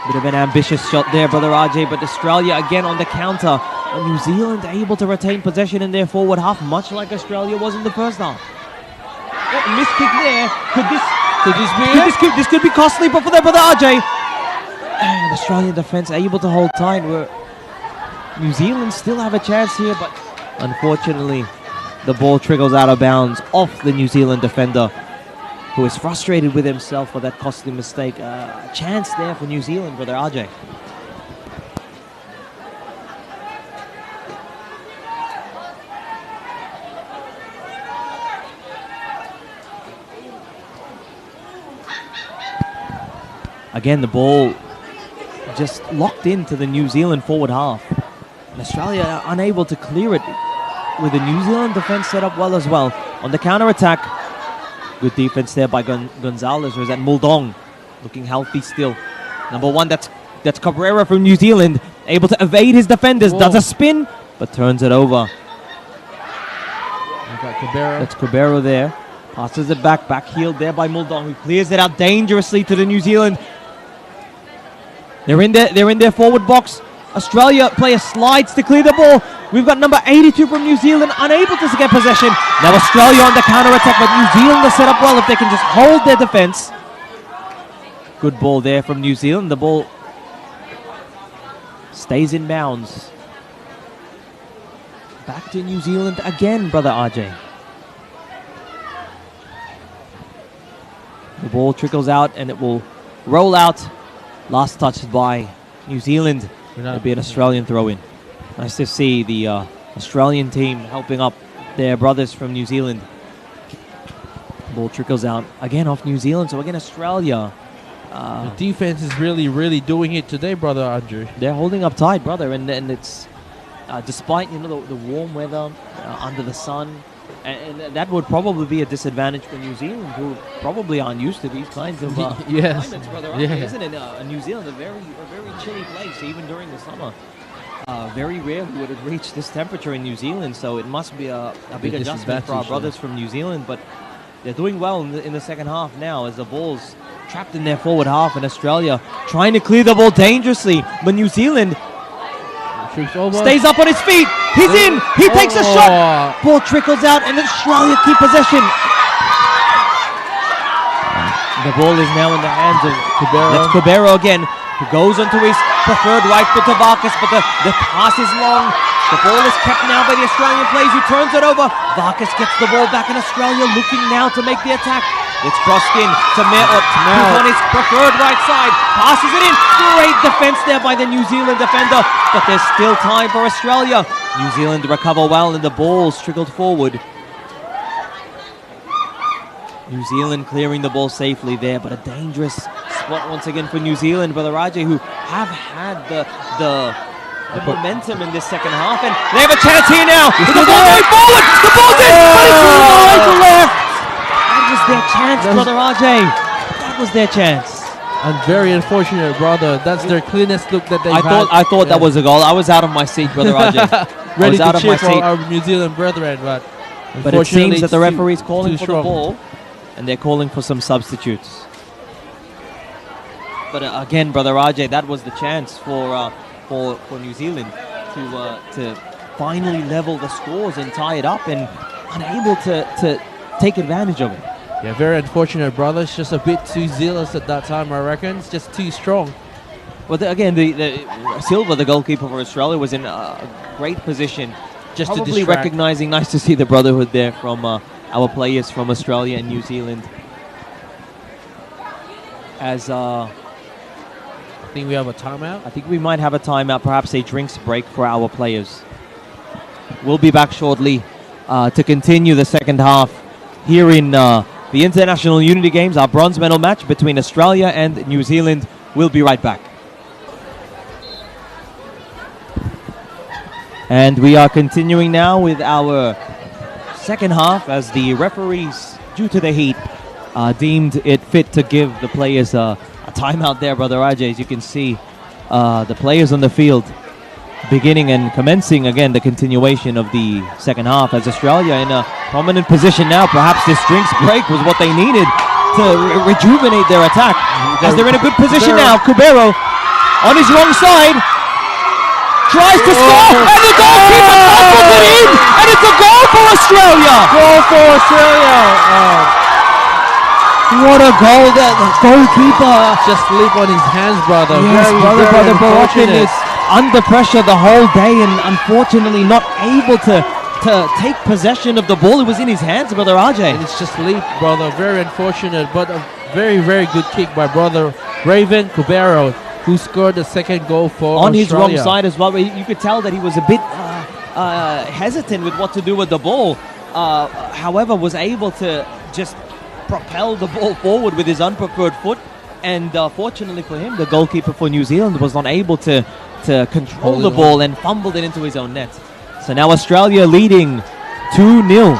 [SPEAKER 2] Bit of an ambitious shot there, Brother RJ, but Australia again on the counter. And New Zealand able to retain possession in their forward half, much like Australia was in the first half. Oh, missed kick there. This could be costly, but for them, Brother RJ. And Australian defense able to hold tight. Where New Zealand still have a chance here, but unfortunately, the ball trickles out of bounds off the New Zealand defender, who is frustrated with himself for that costly mistake. A chance there for New Zealand, Brother RJ. Again, the ball just locked into the New Zealand forward half. And Australia are unable to clear it with the New Zealand defense set up well as well. On the counter-attack, good defense there by Gonzalez, or is that Muldong? Looking healthy still. Number 1, that's Cabrera from New Zealand, able to evade his defenders, does a spin, but turns it over.
[SPEAKER 3] got Cabero.
[SPEAKER 2] That's Cabero there. Passes it back heeled there by Muldoon, who clears it out dangerously to the New Zealand. They're in their forward box. Australia player slides to clear the ball. We've got number 82 from New Zealand, unable to get possession. Now Australia on the counter-attack, but New Zealand are set up well if they can just hold their defense. Good ball there from New Zealand. The ball stays in bounds. Back to New Zealand again, brother RJ. The ball trickles out and it will roll out. Last touched by New Zealand. It'll be an Australian throw-in. Nice to see the Australian team helping up their brothers from New Zealand. Ball trickles out again off New Zealand. So again, Australia.
[SPEAKER 3] The defense is really doing it today, brother Andrew.
[SPEAKER 2] They're holding up tight, brother, and it's despite the warm weather under the sun, and that would probably be a disadvantage for New Zealand, who probably aren't used to these kinds of
[SPEAKER 3] yes.
[SPEAKER 2] climates, brother.
[SPEAKER 3] Yeah.
[SPEAKER 2] Isn't it? New Zealand, a very chilly place, even during the summer. Very rarely would it reach this temperature in New Zealand, so it must be a big adjustment for our brothers from New Zealand. But they're doing well in the second half now, as the ball's trapped in their forward half, and Australia trying to clear the ball dangerously, but New Zealand stays up on his feet. He's in. He takes a shot. Ball trickles out, and Australia keep possession. The ball is now in the hands of Cabero. That's Cabero again, who goes onto his preferred right foot to Varkas, but the pass is long. The ball is kept now by the Australian players, who turns it over. Varkas gets the ball back, and Australia looking now to make the attack. It's crossed in to Mel, who's on his preferred right side. Passes it in. Great defense there by the New Zealand defender, but there's still time for Australia. New Zealand recover well, and the ball's trickled forward. New Zealand clearing the ball safely there, but a dangerous spot once again for New Zealand, brother Rajay, who have had the momentum in this second half, and they have a chance here now. The ball going forward. The ball's in, but it's wide to left. That was their chance, brother Rajay. That was their chance.
[SPEAKER 3] And very unfortunate, brother. That's their cleanest look that they've had.
[SPEAKER 2] I thought that was a goal. I was out of my seat, brother Rajay.
[SPEAKER 3] Ready to cheer for our New Zealand brethren, but
[SPEAKER 2] it seems that the referee's calling for the ball, and they're calling for some substitutes. But again, brother Rajay, that was the chance for New Zealand to finally level the scores and tie it up, and unable to take advantage of it.
[SPEAKER 3] Yeah, very unfortunate, brother. It's just a bit too zealous at that time, I reckon. It's just too strong.
[SPEAKER 2] Well, again, the Silva, the goalkeeper for Australia, was in a great position.
[SPEAKER 3] Just
[SPEAKER 2] probably
[SPEAKER 3] to distract.
[SPEAKER 2] recognizing, nice to see the brotherhood there from our players from Australia and New Zealand. As
[SPEAKER 3] I think we have a timeout.
[SPEAKER 2] I think we might have a timeout, perhaps a drinks break for our players. We'll be back shortly to continue the second half here in the International Unity Games, our bronze medal match between Australia and New Zealand. We'll be right back. And we are continuing now with our second half, as the referees, due to the heat, deemed it fit to give the players a timeout there, brother Rajay. As you can see, the players on the field beginning and commencing again the continuation of the second half, as Australia in a prominent position now. Perhaps this drinks break was what they needed to rejuvenate their attack, as they're in a good position now. Cabero on his wrong side tries to score, and the goalkeeper fumbles it in, and it's a goal for Australia.
[SPEAKER 3] Goal for Australia.
[SPEAKER 2] What a goal! The goalkeeper
[SPEAKER 3] just leap on his hands, brother.
[SPEAKER 2] Yes, brother Barakin is under pressure the whole day, and unfortunately not able to take possession of the ball. It was in his hands, brother Rajay.
[SPEAKER 3] And it's just leap, brother. Very unfortunate, but a very good kick by brother Raven Cabero, who scored the second goal for
[SPEAKER 2] on
[SPEAKER 3] Australia.
[SPEAKER 2] his wrong side as well. You could tell that he was a bit hesitant with what to do with the ball. However, was able to just propel the ball forward with his unpreferred foot, and fortunately for him, the goalkeeper for New Zealand was not able to control the ball and fumbled it into his own net. So now Australia leading 2-0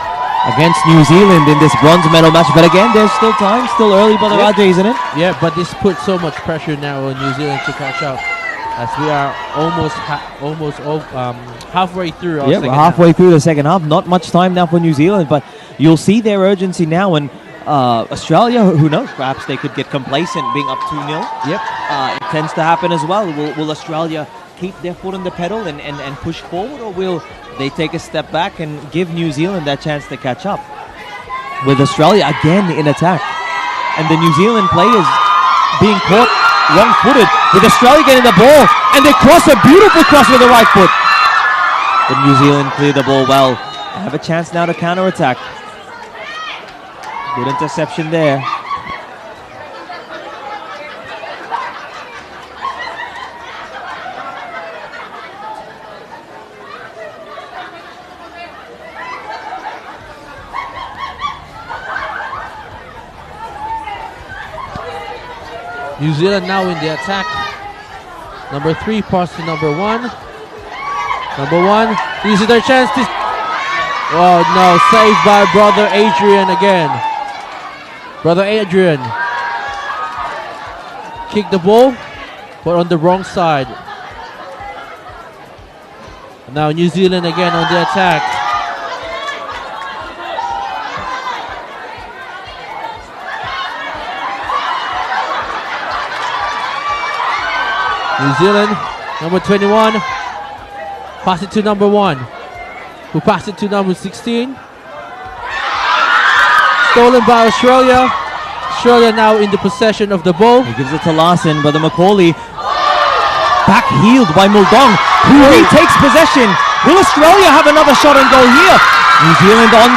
[SPEAKER 2] against New Zealand in this bronze medal match. But again, there's still time, still early, brother Rajay, isn't it?
[SPEAKER 3] Yeah, but this puts so much pressure now on New Zealand to catch up. as we are halfway through our
[SPEAKER 2] Yeah,
[SPEAKER 3] second
[SPEAKER 2] we're halfway
[SPEAKER 3] half.
[SPEAKER 2] through the second half. Not much time now for New Zealand, but you'll see their urgency now. And Australia, who knows? Perhaps they could get complacent being up 2-0.
[SPEAKER 3] Yep.
[SPEAKER 2] It tends to happen as well. Will Australia keep their foot on the pedal and push forward, or will they take a step back and give New Zealand that chance to catch up? With Australia again in attack. And the New Zealand players being caught wrong-footed, with Australia getting the ball, and they cross a beautiful cross with the right foot. But New Zealand cleared the ball well. They have a chance now to counter-attack. Good interception there.
[SPEAKER 3] New Zealand now in the attack. Number 3 pass to number 1. Number 1, this is their chance to... Oh no, saved by brother Adrian again. Brother Adrian kicked the ball, but on the wrong side. Now New Zealand again on the attack. New Zealand, number 21, pass it to number 1, who passed it to number 16. Stolen by Australia. Australia now in the possession of the ball.
[SPEAKER 2] He gives it to Larson, but the Macaulay back heeled by Muldong, who retakes possession. Will Australia have another shot on goal here? New Zealand on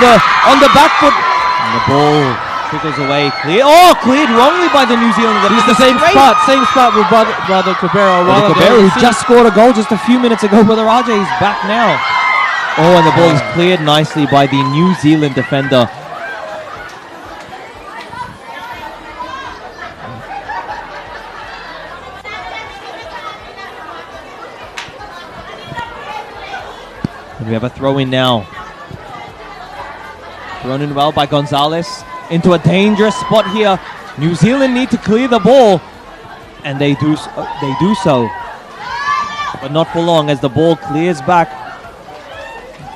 [SPEAKER 2] the back foot. And the ball trickles away. Cleared wrongly by the New Zealand.
[SPEAKER 3] He's the same spot with brother Cabrera.
[SPEAKER 2] Cabrera, who just scored a goal just a few minutes ago. Brother RJ is back now. Oh, and the ball is cleared nicely by the New Zealand defender. And we have a throw in now. Thrown in well by Gonzalez. Into a dangerous spot here. New Zealand need to clear the ball, and they do so, but not for long as the ball clears back.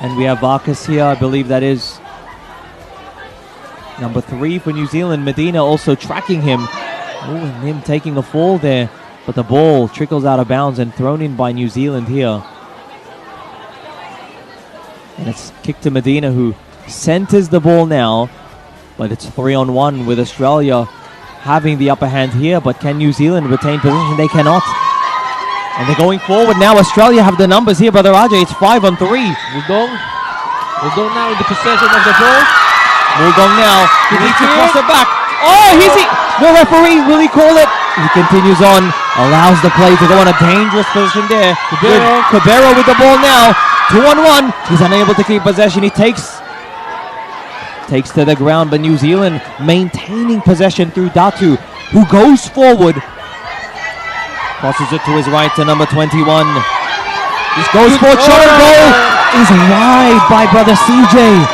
[SPEAKER 2] And we have Varkas here, I believe that is number 3 for New Zealand. Medina also tracking him. And him taking a fall there, but the ball trickles out of bounds and thrown in by New Zealand here. And it's kicked to Medina, who centers the ball now. But it's 3-on-1 with Australia having the upper hand here. But can New Zealand retain position? They cannot. And they're going forward now. Australia have the numbers here, Brother RJ. It's 5-on-3.
[SPEAKER 3] Muldong now in the possession of the ball.
[SPEAKER 2] Muldong now. He needs to cross it back. Oh, the referee, will he call it? He continues on. Allows the play to go on a dangerous position there. Cabrera with the ball now. 2-on-1. He's unable to keep possession. He takes to the ground, but New Zealand maintaining possession through Datu, who goes forward. Crosses it to his right to number 21. This goes for a shot on goal. Is wide by brother CJ.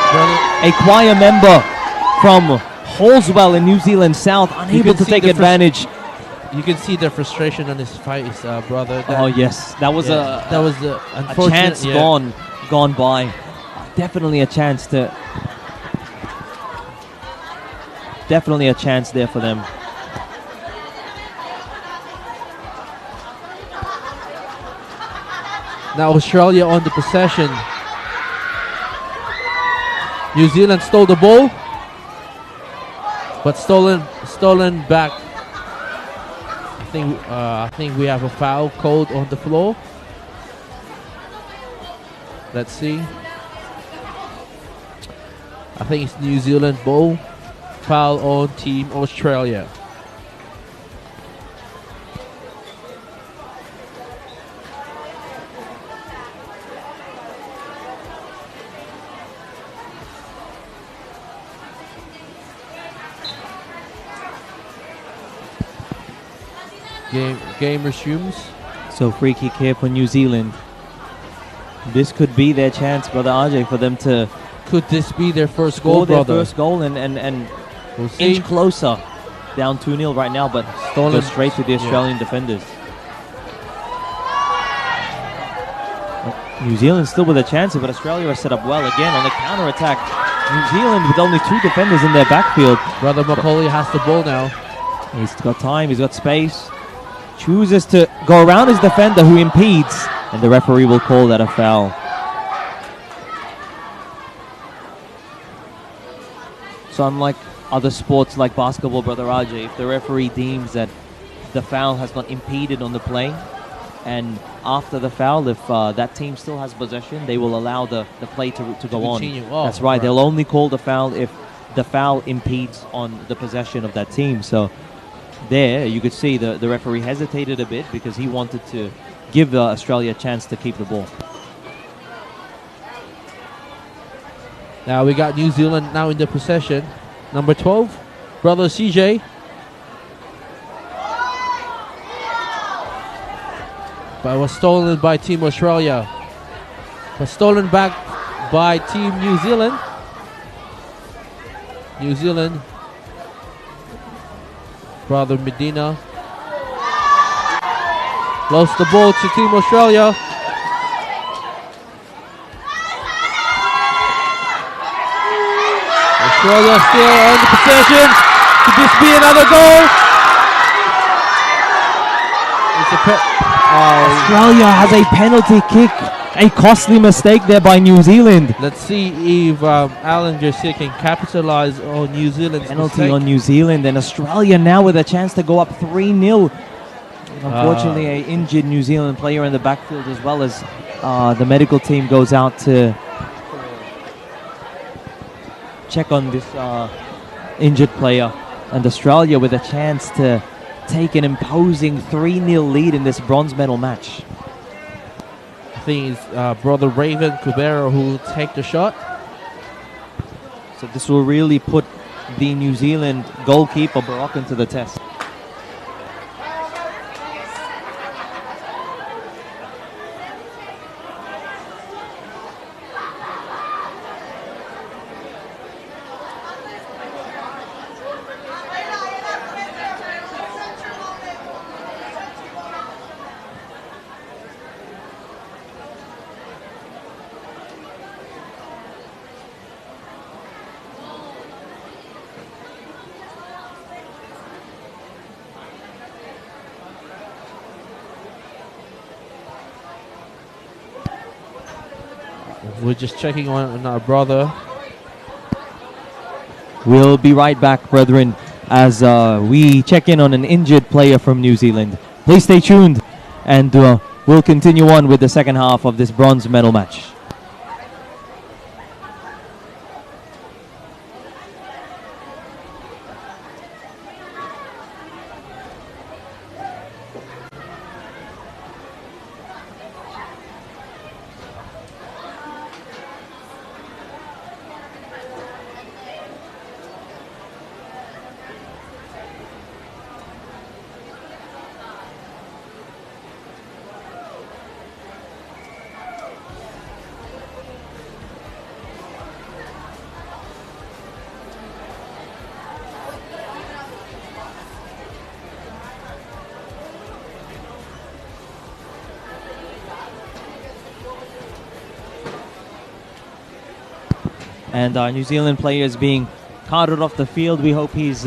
[SPEAKER 2] A choir member from Holswell in New Zealand South, unable to take advantage.
[SPEAKER 3] You can see the frustration on his face, brother.
[SPEAKER 2] Oh yes, that was
[SPEAKER 3] a unfortunate
[SPEAKER 2] chance gone by. Definitely a chance there for them.
[SPEAKER 3] Now Australia on the possession. New Zealand stole the ball, but stolen back. I think we have a foul called on the floor. Let's see. I think it's New Zealand ball. Foul on Team Australia. Game resumes.
[SPEAKER 2] So free kick here for New Zealand. This could be their chance, Brother RJ, for them to
[SPEAKER 3] Could this be their first goal,
[SPEAKER 2] score their
[SPEAKER 3] brother?
[SPEAKER 2] first goal and
[SPEAKER 3] We'll see.
[SPEAKER 2] inch closer. Down 2-0 right now, but go straight to the Australian defenders. New Zealand still with a chance, but Australia are set up well again on the counter-attack. New Zealand with only 2 defenders in their backfield.
[SPEAKER 3] Brother Macaulay has the ball now.
[SPEAKER 2] He's got time, he's got space. Chooses to go around his defender who impedes, and the referee will call that a foul. So unlike other sports like basketball, Brother Rajay, if the referee deems that the foul has not impeded on the play, and after the foul, if that team still has possession, they will allow the play to go on.
[SPEAKER 3] Oh,
[SPEAKER 2] that's right. They'll only call the foul if the foul impedes on the possession of that team. So there, you could see the referee hesitated a bit because he wanted to give Australia a chance to keep the ball.
[SPEAKER 3] Now we got New Zealand now in the possession. Number 12, Brother CJ. But was stolen by Team Australia. Was stolen back by Team New Zealand. New Zealand. Brother Medina. Lost the ball to Team Australia. Australia still on the possession. Could this be another goal?
[SPEAKER 2] Australia has a penalty kick. A costly mistake there by New Zealand.
[SPEAKER 3] Let's see if Alan Garcia can capitalize on New Zealand's
[SPEAKER 2] penalty
[SPEAKER 3] mistake.
[SPEAKER 2] on New Zealand, and Australia now with a chance to go up 3-0. Unfortunately, an injured New Zealand player in the backfield, as well as the medical team goes out to check on this injured player. And Australia with a chance to take an imposing 3-0 lead in this bronze medal match.
[SPEAKER 3] I think it's Brother Raven Cubero who will take the shot.
[SPEAKER 2] So this will really put the New Zealand goalkeeper Baroccan to the test.
[SPEAKER 3] We're just checking on our brother.
[SPEAKER 2] We'll be right back, brethren, as we check in on an injured player from New Zealand. Please stay tuned, and we'll continue on with the second half of this bronze medal match. And our New Zealand player is being carted off the field. We hope he's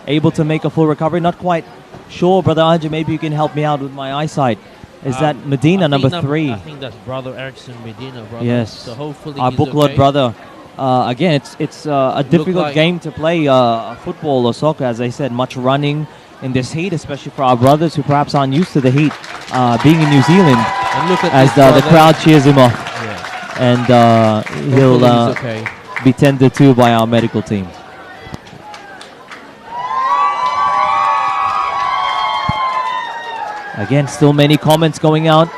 [SPEAKER 2] able to make a full recovery. Not quite sure, Brother Ajay, maybe you can help me out with my eyesight. Is that Medina, number 3?
[SPEAKER 3] I think that's Brother Erickson Medina, brother.
[SPEAKER 2] Yes.
[SPEAKER 3] So hopefully
[SPEAKER 2] our
[SPEAKER 3] he's
[SPEAKER 2] booklet
[SPEAKER 3] okay.
[SPEAKER 2] brother. Again, it's a difficult game to play football or soccer. As I said, much running in this heat, especially for our brothers who perhaps aren't used to the heat, being in New Zealand,
[SPEAKER 3] And look at
[SPEAKER 2] as
[SPEAKER 3] this
[SPEAKER 2] the
[SPEAKER 3] brother.
[SPEAKER 2] crowd cheers him off.
[SPEAKER 3] Yeah.
[SPEAKER 2] And he'll
[SPEAKER 3] Hopefully he's okay.
[SPEAKER 2] be tended to by our medical team. Again, still many comments going out.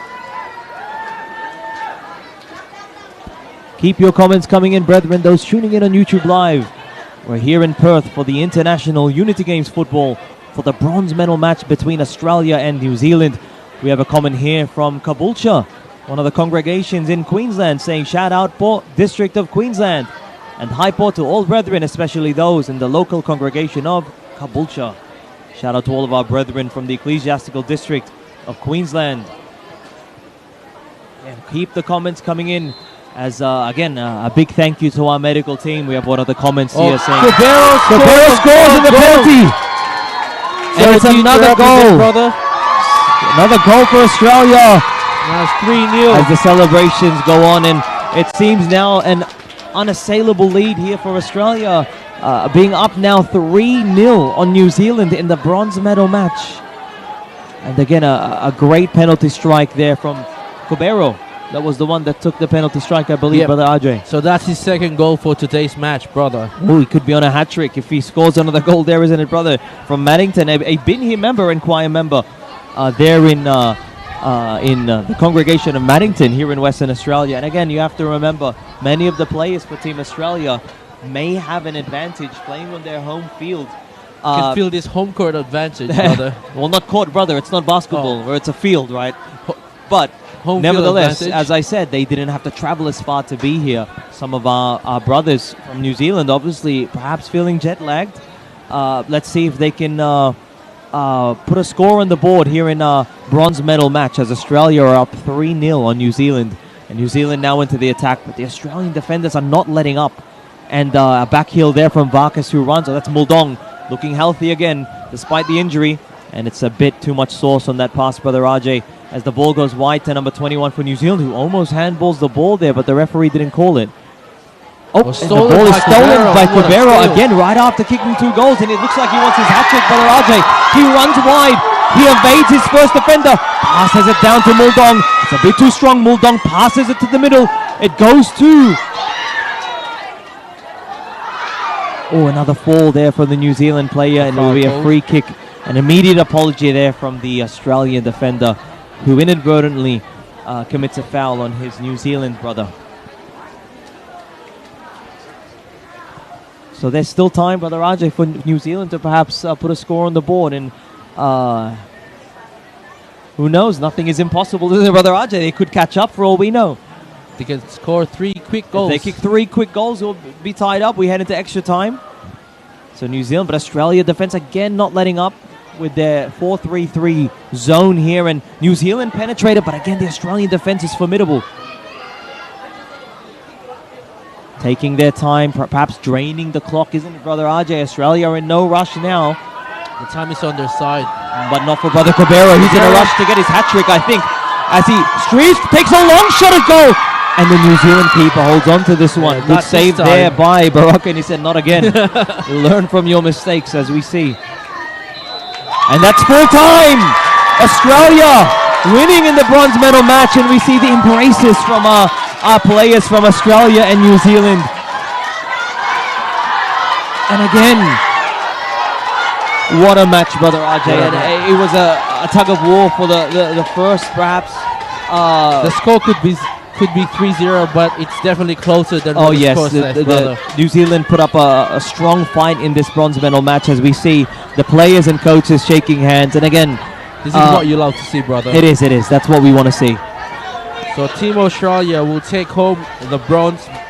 [SPEAKER 2] Keep your comments coming in, brethren. Those tuning in on YouTube Live. We're here in Perth for the International Unity Games football for the bronze medal match between Australia and New Zealand. We have a comment here from Caboolture, one of the congregations in Queensland, saying shout out for District of Queensland and hi po to all brethren, especially those in the local congregation of Caboolture. Shout out to all of our brethren from the Ecclesiastical District of Queensland. keep the comments coming in. As again, a big thank you to our medical team. We have one of the comments here saying
[SPEAKER 3] Cabero scores in the penalty.
[SPEAKER 2] And it's another goal.
[SPEAKER 3] Brother.
[SPEAKER 2] Another goal for Australia.
[SPEAKER 3] Now it's 3-0.
[SPEAKER 2] As the celebrations go on, and it seems now an unassailable lead here for Australia, being up now 3-0 on New Zealand in the bronze medal match. And again, a great penalty strike there from Cabero. That was the one that took the penalty strike, I believe,
[SPEAKER 3] Yep.
[SPEAKER 2] Brother Ajay.
[SPEAKER 3] So that's his second goal for today's match, brother.
[SPEAKER 2] Oh, he could be on a hat trick if he scores another goal there, isn't it, brother? From Maddington, a been here member and choir member there in the congregation of Maddington here in Western Australia. And again, you have to remember, many of the players for Team Australia may have an advantage playing on their home field.
[SPEAKER 3] Can feel this home court advantage, brother.
[SPEAKER 2] Well, not court, brother. It's not basketball, where it's a field, right? But
[SPEAKER 3] Home
[SPEAKER 2] nevertheless,
[SPEAKER 3] field
[SPEAKER 2] as I said, they didn't have to travel as far to be here. Some of our brothers from New Zealand, obviously, perhaps feeling jet lagged. Let's see if they can put a score on the board here in a bronze medal match, as Australia are up 3-0 on New Zealand. And New Zealand now into the attack, but the Australian defenders are not letting up. And a back heel there from Varkas, who runs. Oh, that's Muldong looking healthy again, despite the injury. And it's a bit too much sauce on that pass, Brother Ajay, as the ball goes wide to number 21 for New Zealand, who almost handballs the ball there, but the referee didn't call it. Oh, and the ball is stolen by Cabero again, right after kicking 2 goals, and it looks like he wants his hat-trick, Brother Ajay. He runs wide. He evades his first defender. Passes it down to Muldong. It's a bit too strong. Muldong passes it to the middle. It goes to... Oh, another fall there for the New Zealand player, and it will be a free kick. An immediate apology there from the Australian defender, who inadvertently commits a foul on his New Zealand brother. So there's still time, Brother Ajay, for New Zealand to perhaps put a score on the board. And who knows? Nothing is impossible, isn't it, Brother Ajay? They could catch up for all we know.
[SPEAKER 3] They can score 3 quick goals.
[SPEAKER 2] If they kick 3 quick goals, we'll be tied up. We head into extra time. So New Zealand, but Australia defense again not letting up with their 4-3-3 zone here. And New Zealand penetrated, but again, the Australian defense is formidable. Taking their time, perhaps draining the clock, isn't it, Brother Ajay? Australia are in no rush now.
[SPEAKER 3] The time is on their side.
[SPEAKER 2] But not for Brother Cabero. He's in a rush to get his hat-trick, I think. As he streaks, takes a long shot at goal. And the New Zealand keeper holds on to this one. Good save there by Baraka, and he said, not again. Learn from your mistakes, as we see. And that's full time! Australia winning in the bronze medal match, and we see the embraces from our players from Australia and New Zealand. And again, what a match, Brother Ajay. And it was a tug of war for the first, perhaps.
[SPEAKER 3] The score could be 3-0, but it's definitely closer than
[SPEAKER 2] what
[SPEAKER 3] the score says, brother.
[SPEAKER 2] New Zealand put up a strong fight in this bronze medal match, as we see the players and coaches shaking hands. And again,
[SPEAKER 3] this is what you love to see, brother.
[SPEAKER 2] It is. That's what we want to see.
[SPEAKER 3] So Team Australia will take home the bronze